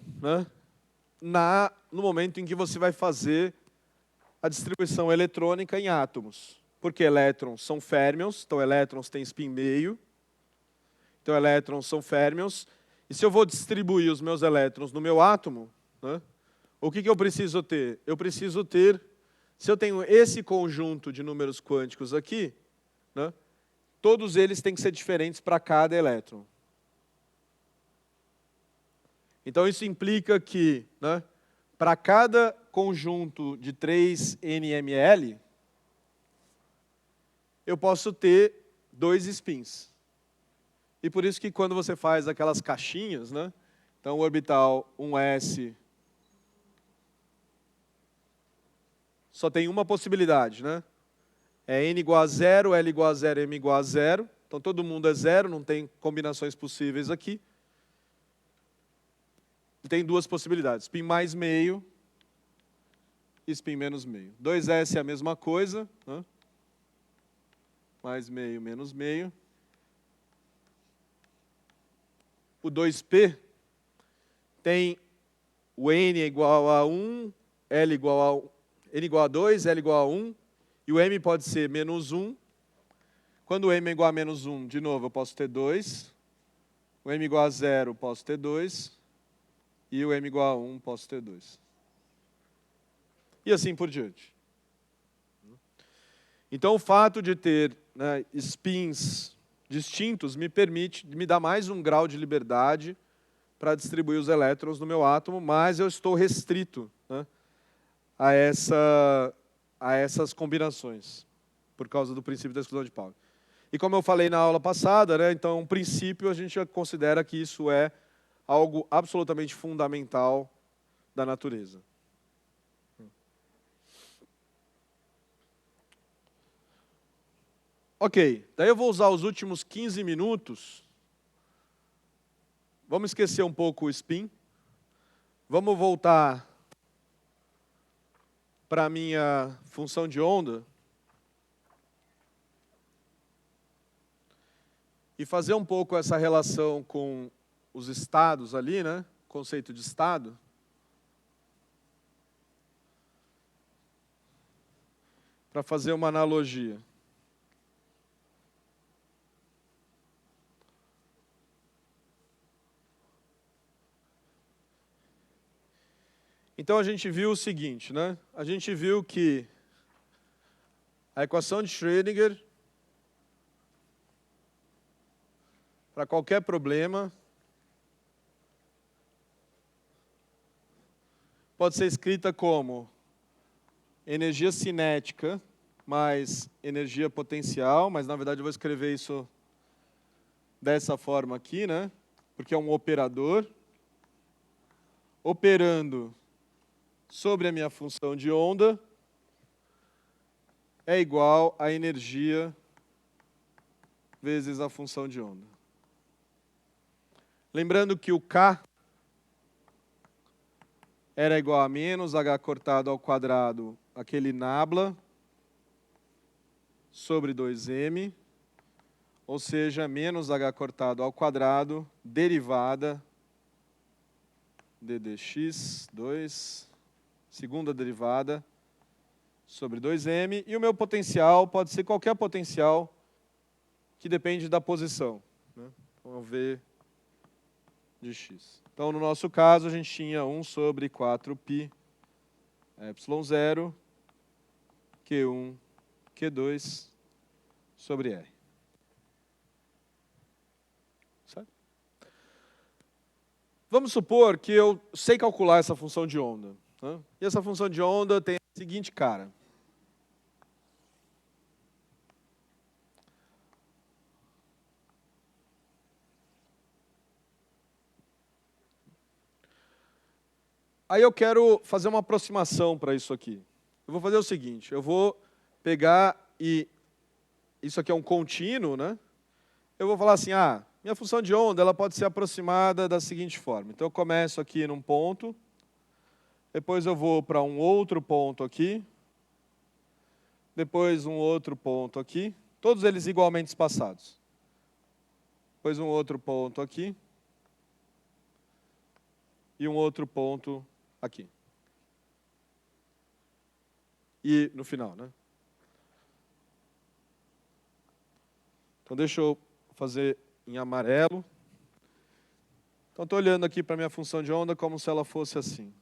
[SPEAKER 1] no momento em que você vai fazer a distribuição eletrônica em átomos. Porque elétrons são férmions, então elétrons têm spin meio. Então elétrons são férmions. E se eu vou distribuir os meus elétrons no meu átomo, o que eu preciso ter? Eu preciso ter, se eu tenho esse conjunto de números quânticos aqui, todos eles têm que ser diferentes para cada elétron. Então isso implica que, para cada conjunto de 3 NML, eu posso ter 2 spins. E por isso que quando você faz aquelas caixinhas, então o orbital 1s só tem uma possibilidade, É n igual a 0, L igual a 0, M igual a 0. Então todo mundo é 0, não tem combinações possíveis aqui. E tem 2 possibilidades, spin mais meio e spin menos meio. 2s é a mesma coisa, mais meio menos meio. O 2p tem o n igual a 1, L igual a n igual a 2, L igual a 1, e o m pode ser menos 1. Quando o m é igual a menos 1, de novo, eu posso ter 2. O m igual a 0, posso ter 2. E o m igual a 1, posso ter 2. E assim por diante. Então, o fato de ter spins distintos me dá mais um grau de liberdade para distribuir os elétrons no meu átomo, mas eu estou restrito a essas combinações, por causa do princípio da exclusão de Pauli. E como eu falei na aula passada, então, um princípio, a gente considera que isso é algo absolutamente fundamental da natureza. Ok, daí eu vou usar os últimos 15 minutos. Vamos esquecer um pouco o spin. Vamos voltar para a minha função de onda. E fazer um pouco essa relação com os estados ali, conceito de estado. Para fazer uma analogia. Então a gente viu o seguinte, A gente viu que a equação de Schrödinger, para qualquer problema, pode ser escrita como energia cinética mais energia potencial, mas na verdade eu vou escrever isso dessa forma aqui, Porque é um operador operando sobre a minha função de onda é igual a energia vezes a função de onda. Lembrando que o K era igual a menos H cortado ao quadrado, aquele nabla, sobre 2m, ou seja, menos H cortado ao quadrado, derivada d dx, 2, segunda derivada, sobre 2m, e o meu potencial pode ser qualquer potencial que depende da posição. Então, V de x. Então, no nosso caso, a gente tinha 1 sobre 4π epsilon 0, Q1, Q2, sobre R. Certo? Vamos supor que eu sei calcular essa função de onda. Né? E essa função de onda tem a seguinte cara. Aí eu quero fazer uma aproximação para isso aqui. Eu vou fazer o seguinte, eu vou pegar e... Isso aqui é um contínuo, né? Eu vou falar assim, minha função de onda ela pode ser aproximada da seguinte forma. Então eu começo aqui num ponto, depois eu vou para um outro ponto aqui, depois um outro ponto aqui, todos eles igualmente espaçados. Depois um outro ponto aqui e um outro ponto aqui. E no final, né? Então deixa eu fazer em amarelo. Então estou olhando aqui para a minha função de onda como se ela fosse assim.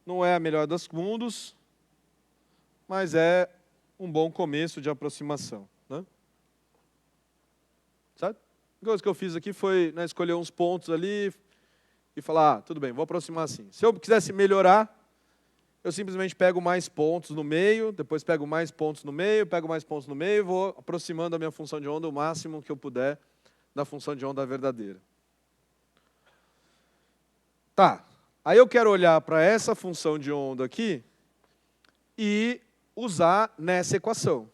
[SPEAKER 1] Não é a melhor dos mundos, mas é um bom começo de aproximação. Né? Sabe? A coisa que eu fiz aqui foi escolher uns pontos ali e falar, tudo bem, vou aproximar assim. Se eu quisesse melhorar, eu simplesmente pego mais pontos no meio, depois pego mais pontos no meio, pego mais pontos no meio e vou aproximando a minha função de onda o máximo que eu puder da função de onda verdadeira. Tá, aí eu quero olhar para essa função de onda aqui e usar nessa equação.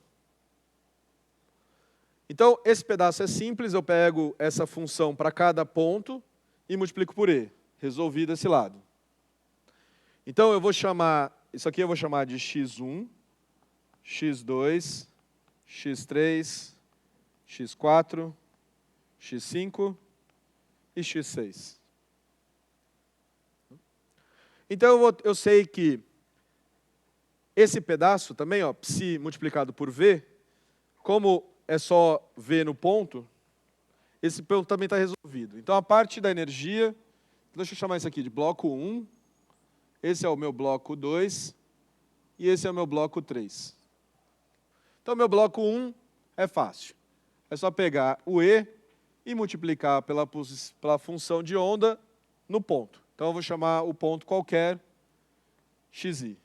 [SPEAKER 1] Então, esse pedaço é simples, eu pego essa função para cada ponto e multiplico por E, resolvido esse lado. Então, eu vou chamar, isso aqui eu vou chamar de x1, x2, x3, x4, x5 e x6. Então, eu sei que esse pedaço também, psi multiplicado por v, como é só v no ponto, esse ponto também está resolvido. Então, a parte da energia, deixa eu chamar isso aqui de bloco 1, esse é o meu bloco 2 e esse é o meu bloco 3. Então, meu bloco 1 é fácil. É só pegar o E e multiplicar pela função de onda no ponto. Então, eu vou chamar o ponto qualquer xi.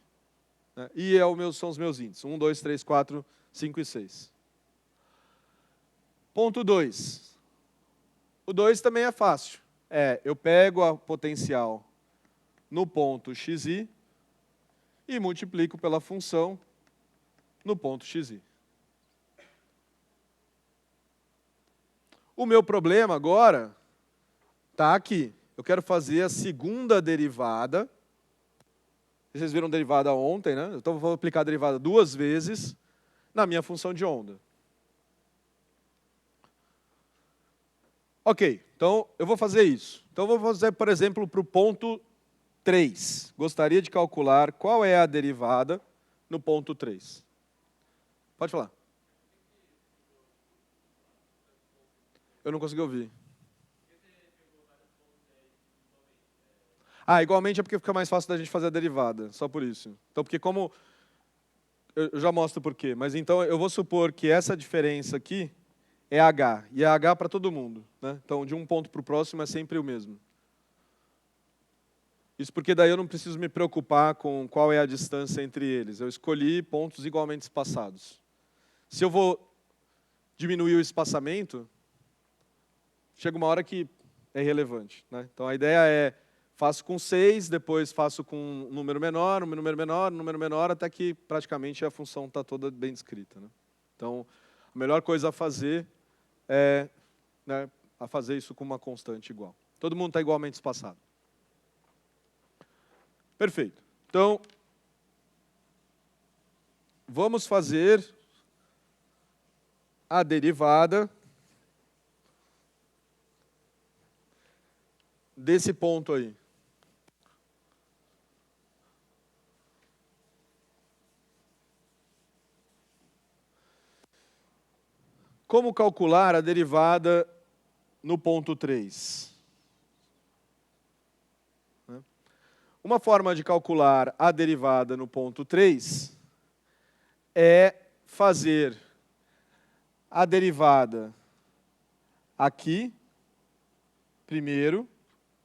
[SPEAKER 1] Né? E são os meus índices, 1, 2, 3, 4, 5 e 6. Ponto 2. O 2 também é fácil. Eu pego a potencial no ponto xi e multiplico pela função no ponto xi. O meu problema agora está aqui. Eu quero fazer a segunda derivada. Vocês viram derivada ontem, né? Então, eu vou aplicar a derivada 2 vezes na minha função de onda. Ok, então eu vou fazer isso. Então, eu vou fazer, por exemplo, para o ponto 3. Gostaria de calcular qual é a derivada no ponto 3. Pode falar. Eu não consegui ouvir. Igualmente é porque fica mais fácil da gente fazer a derivada, só por isso. Então, porque como... Eu já mostro por quê, mas então eu vou supor que essa diferença aqui é h, e é h para todo mundo. Né? Então, de um ponto para o próximo é sempre o mesmo. Isso porque daí eu não preciso me preocupar com qual é a distância entre eles. Eu escolhi pontos igualmente espaçados. Se eu vou diminuir o espaçamento, chega uma hora que é irrelevante. Né? Então, a ideia é, faço com 6, depois faço com um número menor, número menor, até que praticamente a função está toda bem descrita. Né? Então, a melhor coisa a fazer é a fazer isso com uma constante igual. Todo mundo está igualmente espaçado. Perfeito. Então, vamos fazer a derivada desse ponto aí. Como calcular a derivada no ponto 3? Uma forma de calcular a derivada no ponto 3 é fazer a derivada aqui, primeiro,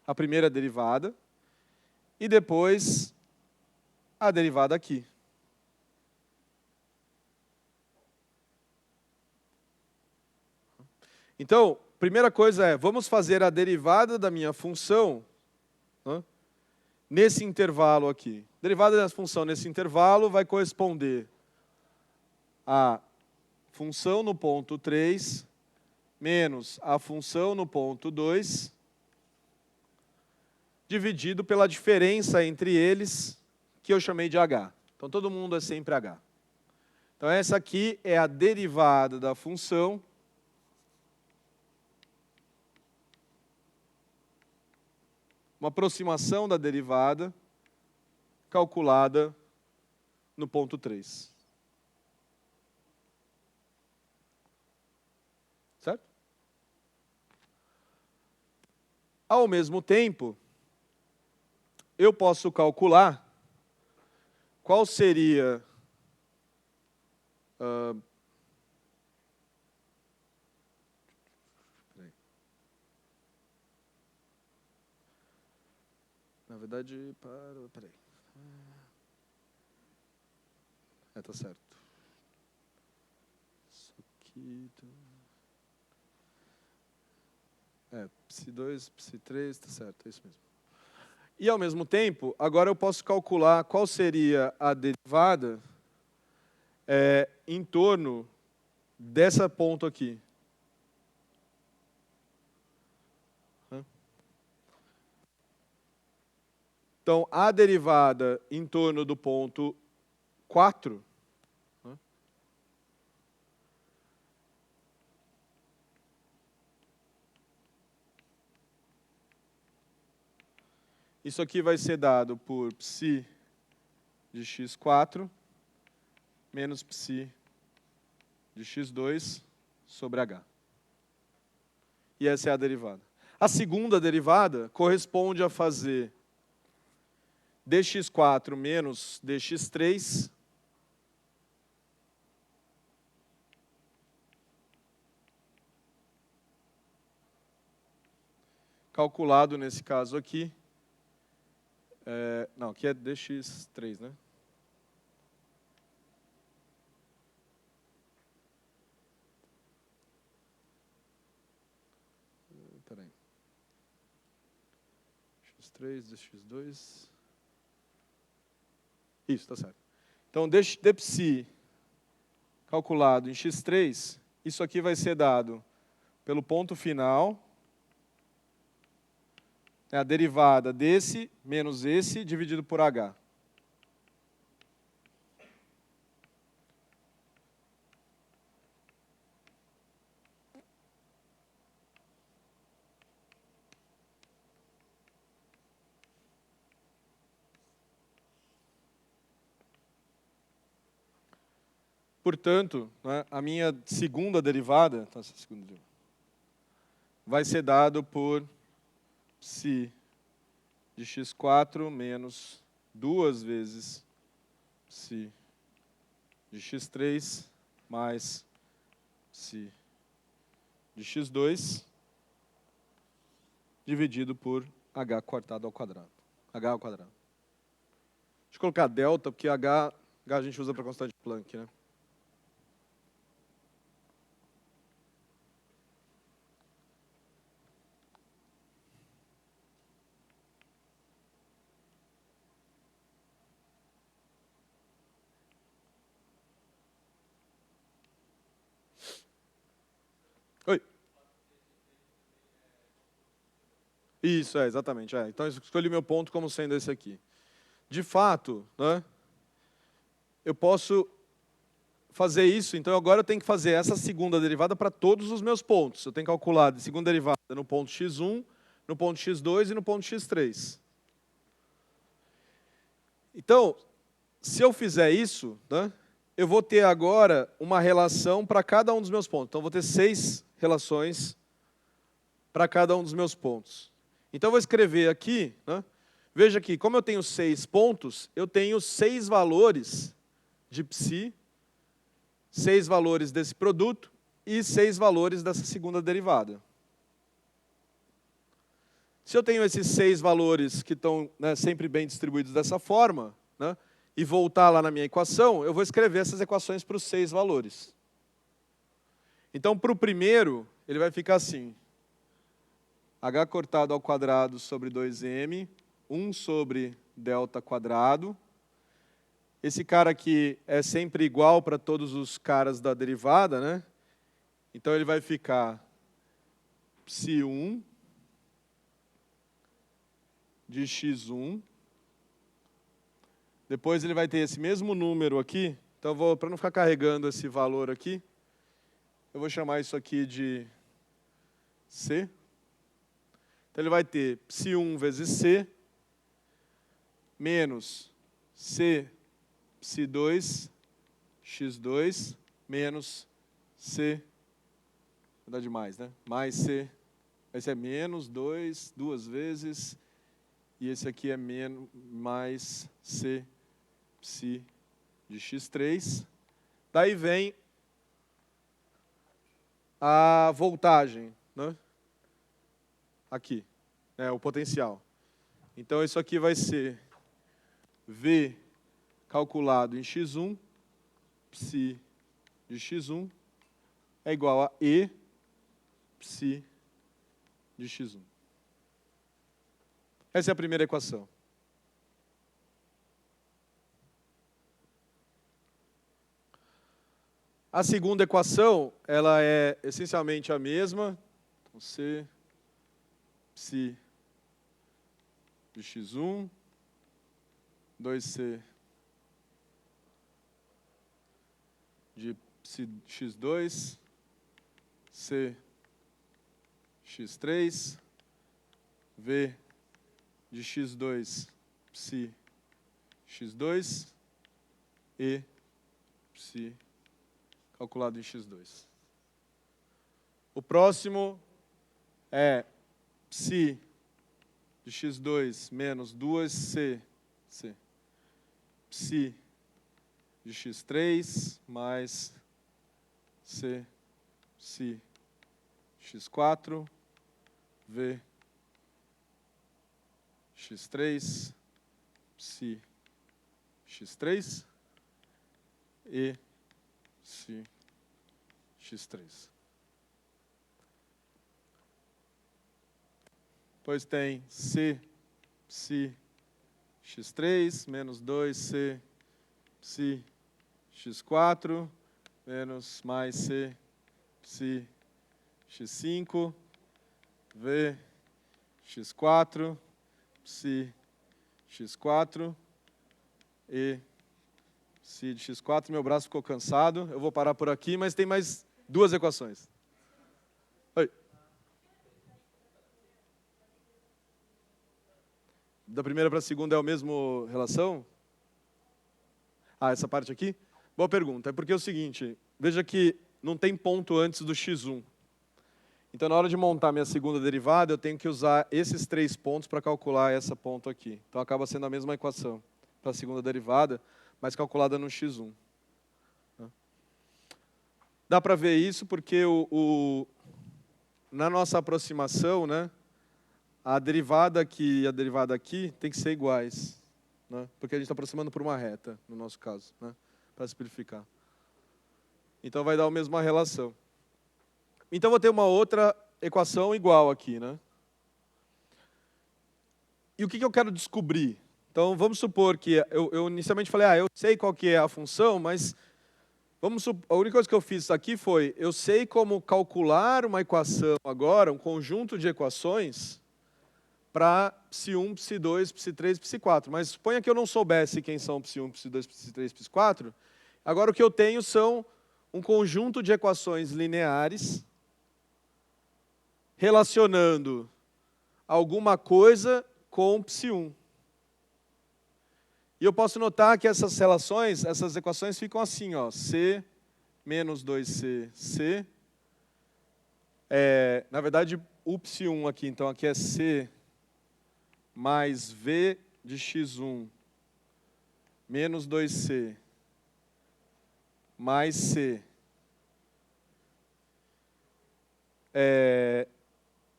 [SPEAKER 1] a primeira derivada, e depois a derivada aqui. Então, primeira coisa é, vamos fazer a derivada da minha função, né, nesse intervalo aqui. Derivada da função nesse intervalo vai corresponder a função no ponto 3 menos a função no ponto 2, dividido pela diferença entre eles, que eu chamei de h. Então, todo mundo é sempre h. Então, essa aqui é a derivada da função uma aproximação da derivada calculada no ponto 3. Certo? Ao mesmo tempo, eu posso calcular qual seria na verdade, peraí. Tá certo. Isso aqui... psi2, psi3, tá certo, é isso mesmo. E, ao mesmo tempo, agora eu posso calcular qual seria a derivada em torno dessa ponto aqui. Então, a derivada em torno do ponto 4, né, isso aqui vai ser dado por psi de x4 menos psi de x2 sobre h. E essa é a derivada. A segunda derivada corresponde a fazer dx4 menos dx3 calculado nesse caso aqui. Não, aqui é dx3, né? Peraí. x3, dx2... Isso, está certo. Então, dpsi calculado em x3, isso aqui vai ser dado pelo ponto final, a derivada desse menos esse dividido por h. Portanto, né, a minha segunda derivada, vai ser dado por psi de x4 menos 2 vezes psi de x3 mais psi de x2 dividido por h cortado ao quadrado. H ao quadrado. Deixa eu colocar delta, porque h a gente usa para constante de Planck, né? Oi. Isso, exatamente. Então, eu escolhi meu ponto como sendo esse aqui. De fato, né, eu posso fazer isso, então agora eu tenho que fazer essa segunda derivada para todos os meus pontos. Eu tenho que calcular a segunda derivada no ponto x1, no ponto x2 e no ponto x3. Então, se eu fizer isso, né, eu vou ter agora uma relação para cada um dos meus pontos. Então, eu vou ter 6 relações para cada um dos meus pontos. Então, eu vou escrever aqui, né, veja que, como eu tenho 6 pontos, eu tenho 6 valores de psi, 6 valores desse produto, e 6 valores dessa segunda derivada. Se eu tenho esses 6 valores que estão, né, sempre bem distribuídos dessa forma, né, e voltar lá na minha equação, eu vou escrever essas equações para os 6 valores. Então, para o primeiro, ele vai ficar assim. H cortado ao quadrado sobre 2m, 1 sobre delta quadrado. Esse cara aqui é sempre igual para todos os caras da derivada, né? Então, ele vai ficar psi1 de x1. Depois ele vai ter esse mesmo número aqui. Então, para não ficar carregando esse valor aqui, eu vou chamar isso aqui de C. Então, ele vai ter psi1 vezes C, menos C psi2, x2, menos C, vou dar de mais, né? Mais C, esse é menos 2, duas vezes, e esse aqui é menos, mais C psi de x3. Daí vem a voltagem, né? Aqui, o potencial. Então, isso aqui vai ser V calculado em x1, psi de x1, é igual a E psi de x1. Essa é a primeira equação. A segunda equação, ela é essencialmente a mesma. Então, C psi de x1, 2C de psi x2, C x3, V de x2 psi x2, E psi calculado em x2. O próximo é psi de x2 menos 2C, psi de x3 mais C psi x4, V x3 psi x3 e psi x3. Depois tem C psi x3 menos 2C psi x4 menos mais C psi x5, V x4 psi x4 e psi de x4. Meu braço ficou cansado, eu vou parar por aqui, mas tem mais duas equações. Oi. Da primeira para a segunda é a mesma relação? Ah, essa parte aqui? Boa pergunta. É porque é o seguinte, veja que não tem ponto antes do x1. Então, na hora de montar minha segunda derivada, eu tenho que usar esses 3 pontos para calcular essa ponto aqui. Então, acaba sendo a mesma equação para a segunda derivada, mas calculada no x1. Dá para ver isso porque na nossa aproximação, né, a derivada aqui e a derivada aqui tem que ser iguais, né, porque a gente está aproximando por uma reta, no nosso caso, né, para simplificar. Então, vai dar a mesma relação. Então, vou ter uma outra equação igual aqui, né? E o que eu quero descobrir? Então, vamos supor que eu inicialmente falei, eu sei qual que é a função, mas a única coisa que eu fiz aqui foi, eu sei como calcular uma equação agora, um conjunto de equações, para psi1, psi2, psi3, psi4. Mas suponha que eu não soubesse quem são psi1, psi2, psi3, psi4. Agora, o que eu tenho são um conjunto de equações lineares relacionando alguma coisa com psi1. E eu posso notar que essas relações, essas equações ficam assim, ó, C menos 2C, C. Na verdade, o psi1 aqui, então aqui é C mais V de x1 menos 2C mais C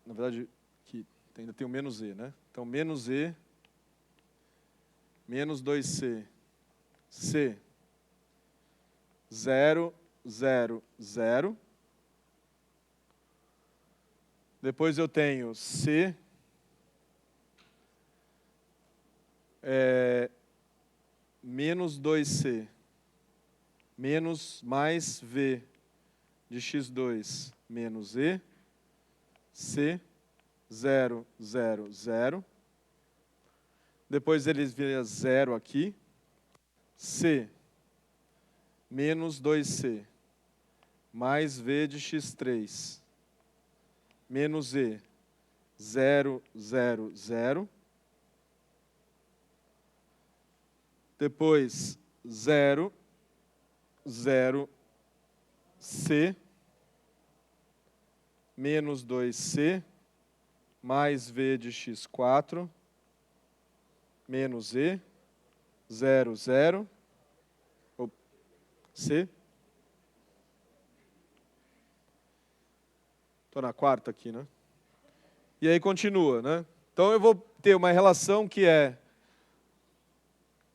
[SPEAKER 1] Na verdade, aqui ainda tem o menos E, né? Então, menos E, menos 2C, C, 0, 0, 0. Depois eu tenho C, menos 2C, menos mais V de x2 menos E, C, 0, 0, 0. Depois eles viram 0 aqui, C, menos 2C, mais V de x3, menos E, 0, 0, 0. Depois, 0, 0, C, menos 2C, mais V de x4, menos E, 0, 0, C. Estou na quarta aqui, né? E aí continua, né? Então eu vou ter uma relação que é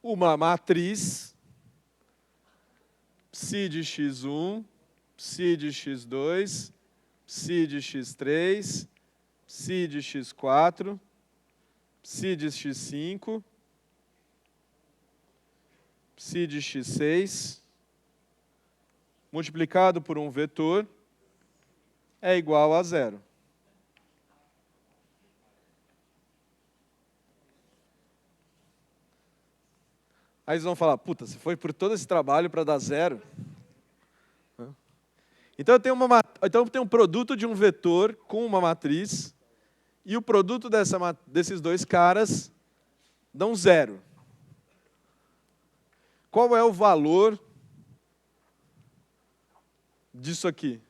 [SPEAKER 1] uma matriz psi de x1, psi de x2, psi de x3, psi de x4, psi de x5, psi de x6, multiplicado por um vetor, é igual a 0. Aí eles vão falar, puta, você foi por todo esse trabalho para dar 0? Então eu tenho um produto de um vetor com uma matriz, e o produto desses dois caras dão 0. Qual é o valor disso aqui?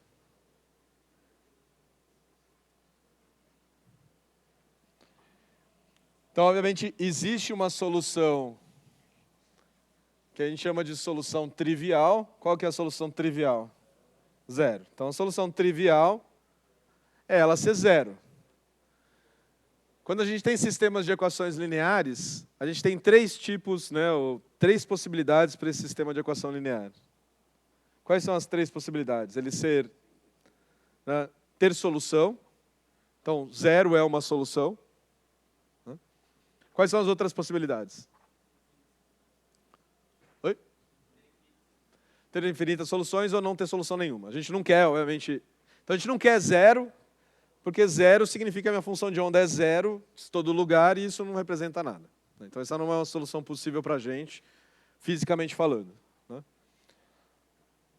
[SPEAKER 1] Então, obviamente, existe uma solução que a gente chama de solução trivial. Qual que é a solução trivial? 0. Então, a solução trivial é ela ser 0. Quando a gente tem sistemas de equações lineares, a gente tem 3 tipos, né, ou 3 possibilidades para esse sistema de equação linear. Quais são as 3 possibilidades? Ele ser, né, ter solução. Então, 0 é uma solução. Quais são as outras possibilidades? Oi? Ter infinitas soluções ou não ter solução nenhuma. A gente não quer, obviamente. Então, a gente não quer 0, porque 0 significa que a minha função de onda é 0 em todo lugar e isso não representa nada. Então, essa não é uma solução possível para a gente, fisicamente falando.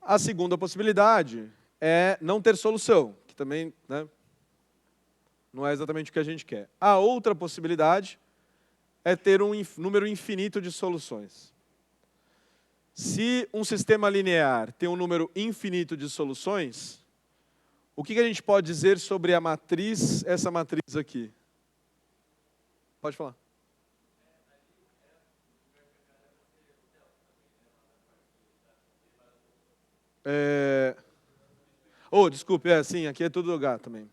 [SPEAKER 1] A segunda possibilidade é não ter solução, que também, né, não é exatamente o que a gente quer. A outra possibilidade é ter um número infinito de soluções. Se um sistema linear tem um número infinito de soluções, o que a gente pode dizer sobre a matriz, essa matriz aqui? Pode falar. Desculpe, sim, aqui é tudo H também.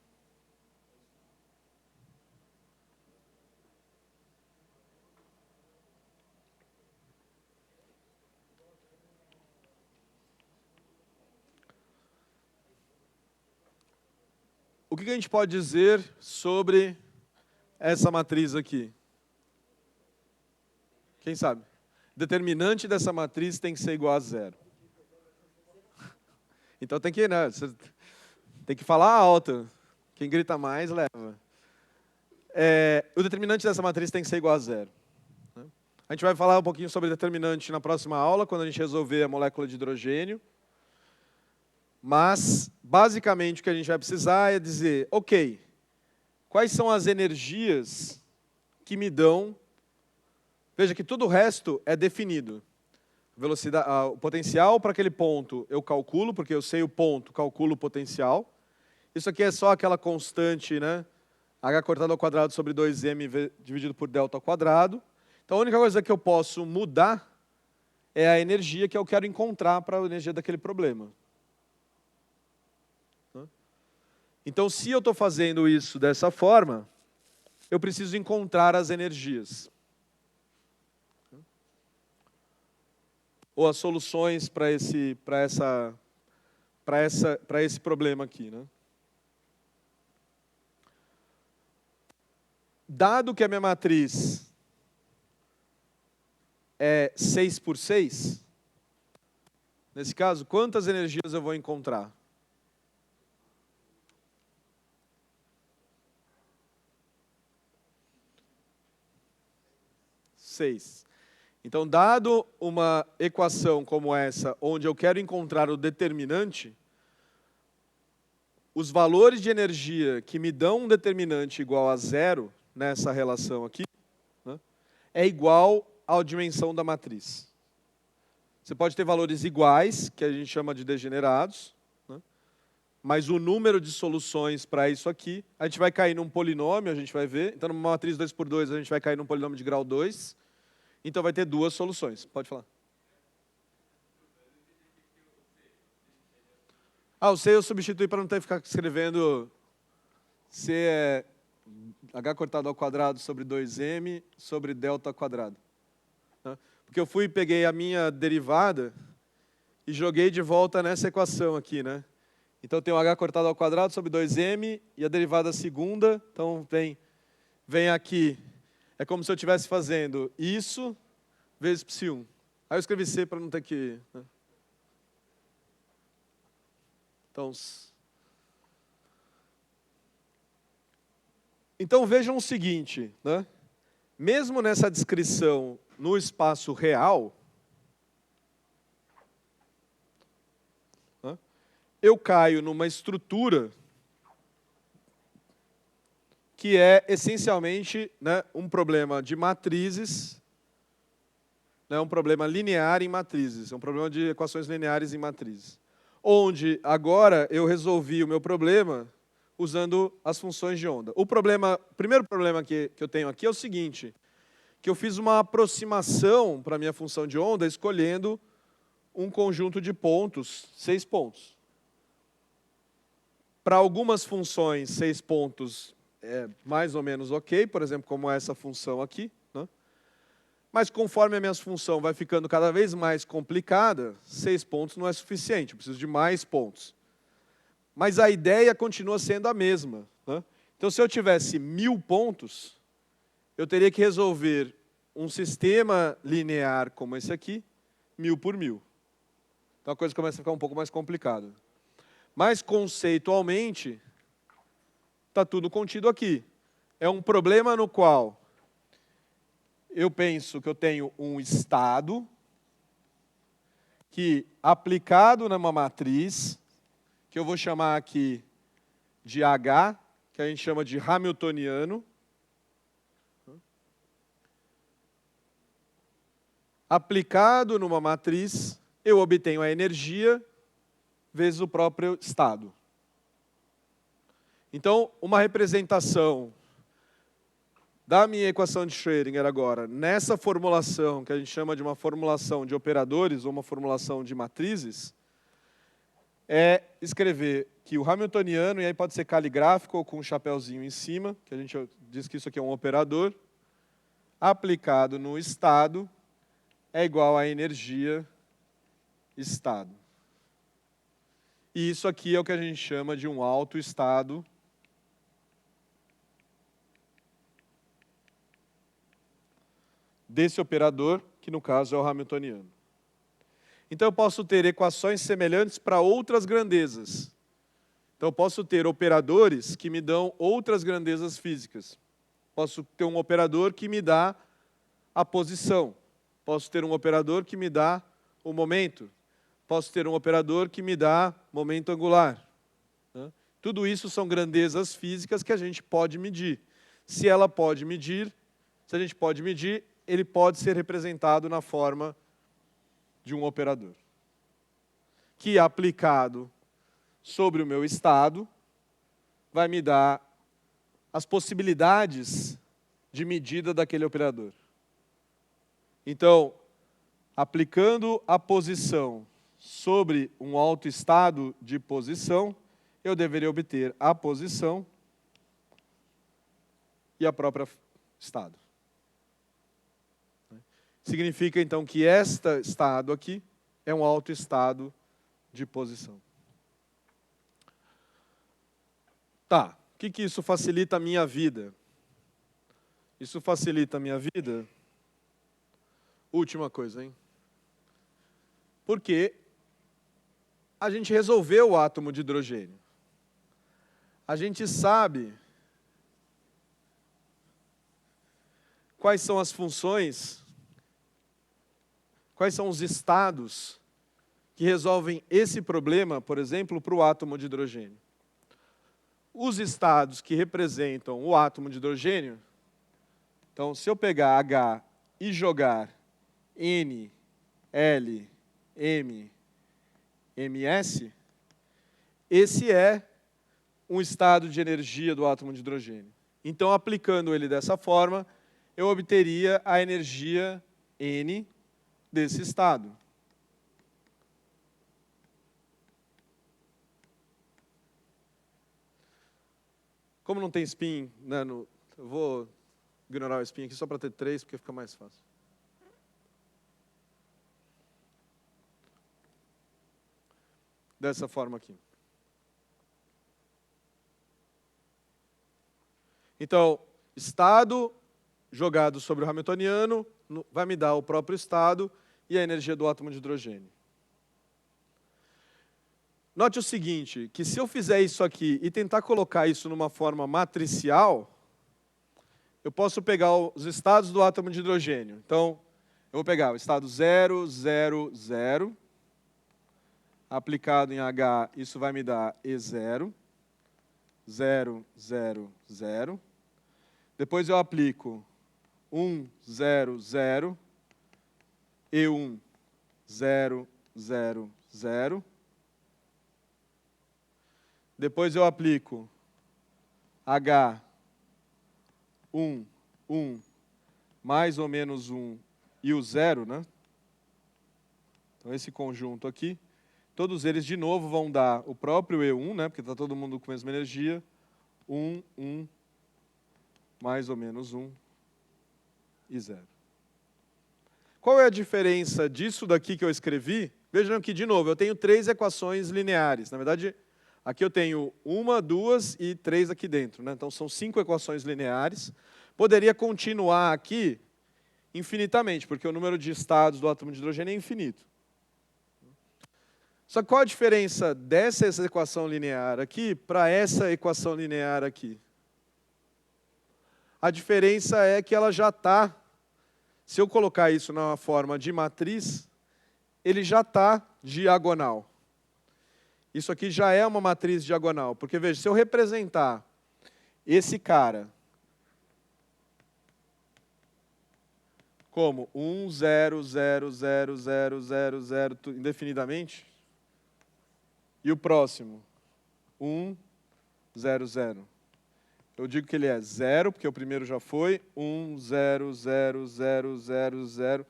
[SPEAKER 1] O que a gente pode dizer sobre essa matriz aqui? Quem sabe? Determinante dessa matriz tem que ser igual a 0. Então tem que, né, você tem que falar alto. Quem grita mais, leva. O determinante dessa matriz tem que ser igual a 0. A gente vai falar um pouquinho sobre determinante na próxima aula, quando a gente resolver a molécula de hidrogênio. Mas, basicamente, o que a gente vai precisar é dizer, ok, quais são as energias que me dão... Veja que tudo o resto é definido. Velocidade, o potencial para aquele ponto eu calculo, porque eu sei o ponto, calculo o potencial. Isso aqui é só aquela constante, né? H cortado ao quadrado sobre 2m dividido por delta ao quadrado. Então, a única coisa que eu posso mudar é a energia que eu quero encontrar para a energia daquele problema. Então, se eu estou fazendo isso dessa forma, eu preciso encontrar as energias. Ou as soluções para esse problema aqui, né? Dado que a minha matriz é 6 por 6, nesse caso, quantas energias eu vou encontrar? Seis. Então, dado uma equação como essa, onde eu quero encontrar o determinante, os valores de energia que me dão um determinante igual a zero, nessa relação aqui, né, é igual à dimensão da matriz. Você pode ter valores iguais, que a gente chama de degenerados, né, mas o número de soluções para isso aqui, a gente vai cair num polinômio, a gente vai ver. Então, numa matriz 2 por 2, a gente vai cair num polinômio de grau 2. Então, vai ter duas soluções. Pode falar. O C eu substituí para não ter que ficar escrevendo C é H cortado ao quadrado sobre 2m sobre delta ao quadrado. Porque eu fui e peguei a minha derivada e joguei de volta nessa equação aqui, né? Então, eu tenho H cortado ao quadrado sobre 2m e a derivada segunda. Então, vem aqui. É como se eu estivesse fazendo isso vezes psi1. Aí eu escrevi C para não ter que... né? Então vejam o seguinte, né? Mesmo nessa descrição no espaço real, né, eu caio numa estrutura que é essencialmente, né, um problema de matrizes, né, um problema linear em matrizes, um problema de equações lineares em matrizes. Onde agora eu resolvi o meu problema usando as funções de onda. O primeiro problema que eu tenho aqui é o seguinte, que eu fiz uma aproximação para a minha função de onda escolhendo um conjunto de pontos, 6 pontos. Para algumas funções, 6 pontos é mais ou menos ok, por exemplo, como essa função aqui, né? Mas conforme a minha função vai ficando cada vez mais complicada, 6 pontos não é suficiente, eu preciso de mais pontos. Mas a ideia continua sendo a mesma, né? Então, se eu tivesse 1000 pontos, eu teria que resolver um sistema linear como esse aqui, 1000 por 1000. Então, a coisa começa a ficar um pouco mais complicada. Mas, conceitualmente, está tudo contido aqui. É um problema no qual eu penso que eu tenho um estado que, aplicado numa matriz, que eu vou chamar aqui de H, que a gente chama de hamiltoniano, aplicado numa matriz, eu obtenho a energia vezes o próprio estado. Então, uma representação da minha equação de Schrödinger agora, nessa formulação, que a gente chama de uma formulação de operadores ou uma formulação de matrizes, é escrever que o hamiltoniano, e aí pode ser caligráfico ou com um chapéuzinho em cima, que a gente diz que isso aqui é um operador, aplicado no estado, é igual a energia estado. E isso aqui é o que a gente chama de um autoestado desse operador, que no caso é o hamiltoniano. Então eu posso ter equações semelhantes para outras grandezas. Então eu posso ter operadores que me dão outras grandezas físicas. Posso ter um operador que me dá a posição. Posso ter um operador que me dá o momento. Posso ter um operador que me dá momento angular. Né? Tudo isso são grandezas físicas que a gente pode medir. Se ela pode medir, se a gente pode medir, ele pode ser representado na forma de um operador, que aplicado sobre o meu estado vai me dar as possibilidades de medida daquele operador. Então, aplicando a posição sobre um autoestado de posição, eu deveria obter a posição e a própria estado. Significa, então, que este estado aqui é um autoestado de posição. Tá, o que isso facilita a minha vida? Isso facilita a minha vida? Última coisa, hein? Porque a gente resolveu o átomo de hidrogênio. A gente sabe quais são as funções, quais são os estados que resolvem esse problema, por exemplo, para o átomo de hidrogênio. Os estados que representam o átomo de hidrogênio, então, se eu pegar H e jogar N, L, M, MS, esse é um estado de energia do átomo de hidrogênio. Então, aplicando ele dessa forma, eu obteria a energia N desse estado. Como não tem spin, né, eu vou ignorar o spin aqui só para ter 3, porque fica mais fácil. Dessa forma aqui. Então, estado jogado sobre o hamiltoniano vai me dar o próprio estado e a energia do átomo de hidrogênio. Note o seguinte, que se eu fizer isso aqui e tentar colocar isso numa forma matricial, eu posso pegar os estados do átomo de hidrogênio. Então, eu vou pegar o estado 0, 0, 0. Aplicado em H, isso vai me dar E0. 0, 0, 0. Depois eu aplico 1, 0, 0. E1, 0, 0, 0. Depois eu aplico H, 1, 1, mais ou menos 1 e o 0, né? Então, esse conjunto aqui, todos eles de novo vão dar o próprio E1, né? Porque está todo mundo com a mesma energia. 1, 1, mais ou menos 1 e 0. Qual é a diferença disso daqui que eu escrevi? Vejam que, de novo, eu tenho 3 equações lineares. Na verdade, aqui eu tenho 1, 2 e 3 aqui dentro, né? Então, são 5 equações lineares. Poderia continuar aqui infinitamente, porque o número de estados do átomo de hidrogênio é infinito. Só que qual a diferença dessa equação linear aqui para essa equação linear aqui? A diferença é que ela já está, se eu colocar isso na forma de matriz, ele já está diagonal. Isso aqui já é uma matriz diagonal, porque veja, se eu representar esse cara como 1, 0, 0, 0, 0, 0, 0, indefinidamente, e o próximo, 1, 0, 0. Eu digo que ele é 0, porque o primeiro já foi, 1, 0, 0, 0, 0, 0.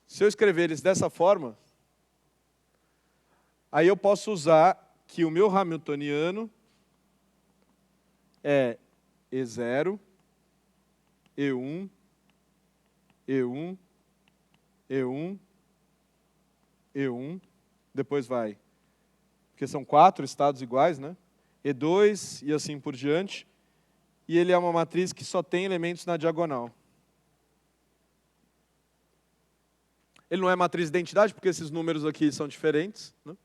[SPEAKER 1] Se eu escrever eles dessa forma, aí eu posso usar que o meu hamiltoniano é E0, E1, E1, E1, E1, depois vai, porque são 4 estados iguais, né? E2 e assim por diante, e ele é uma matriz que só tem elementos na diagonal. Ele não é matriz de identidade, porque esses números aqui são diferentes, né?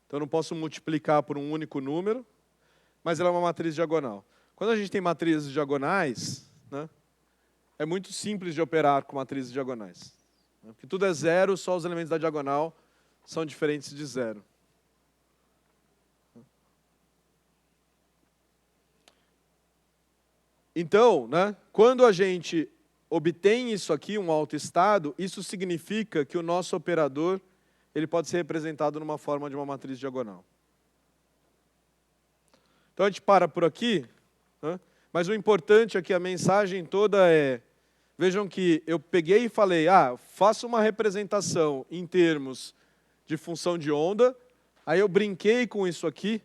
[SPEAKER 1] Então eu não posso multiplicar por um único número, mas ela é uma matriz diagonal. Quando a gente tem matrizes diagonais, né, é muito simples de operar com matrizes diagonais. Né? Porque tudo é zero, só os elementos da diagonal são diferentes de zero. Então, né, quando a gente obtém isso aqui, um autoestado, isso significa que o nosso operador ele pode ser representado numa forma de uma matriz diagonal. Então a gente para por aqui, né, mas o importante aqui, a mensagem toda é, vejam que eu peguei e falei, faça uma representação em termos de função de onda, Aí eu brinquei com isso aqui,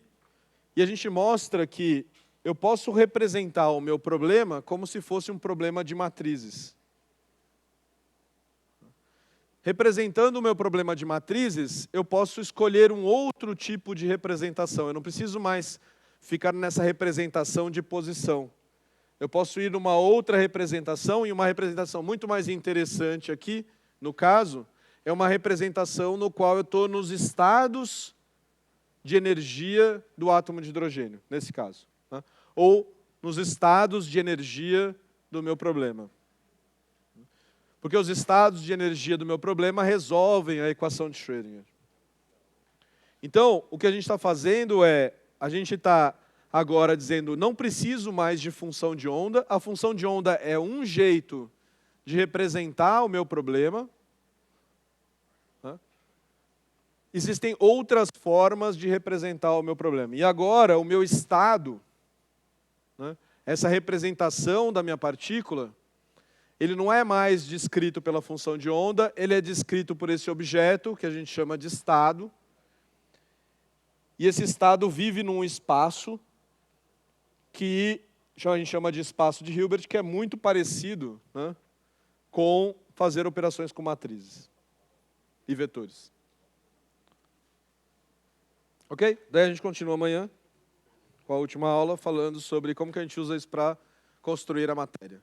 [SPEAKER 1] e a gente mostra que eu posso representar o meu problema como se fosse um problema de matrizes. Representando o meu problema de matrizes, eu posso escolher um outro tipo de representação. Eu não preciso mais ficar nessa representação de posição. Eu posso ir numa outra representação, e uma representação muito mais interessante aqui, no caso, é uma representação no qual eu estou nos estados de energia do átomo de hidrogênio, nesse caso. Né? Ou nos estados de energia do meu problema. Porque os estados de energia do meu problema resolvem a equação de Schrödinger. Então, o que a gente está fazendo é, a gente está agora dizendo, não preciso mais de função de onda, a função de onda é um jeito de representar o meu problema. Né? Existem outras formas de representar o meu problema. E agora, o meu estado, né, essa representação da minha partícula, ele não é mais descrito pela função de onda, ele é descrito por esse objeto, que a gente chama de estado. E esse estado vive num espaço que a gente chama de espaço de Hilbert, que é muito parecido, né, com fazer operações com matrizes e vetores. Ok? Daí a gente continua amanhã com a última aula, falando sobre como que a gente usa isso para construir a matéria.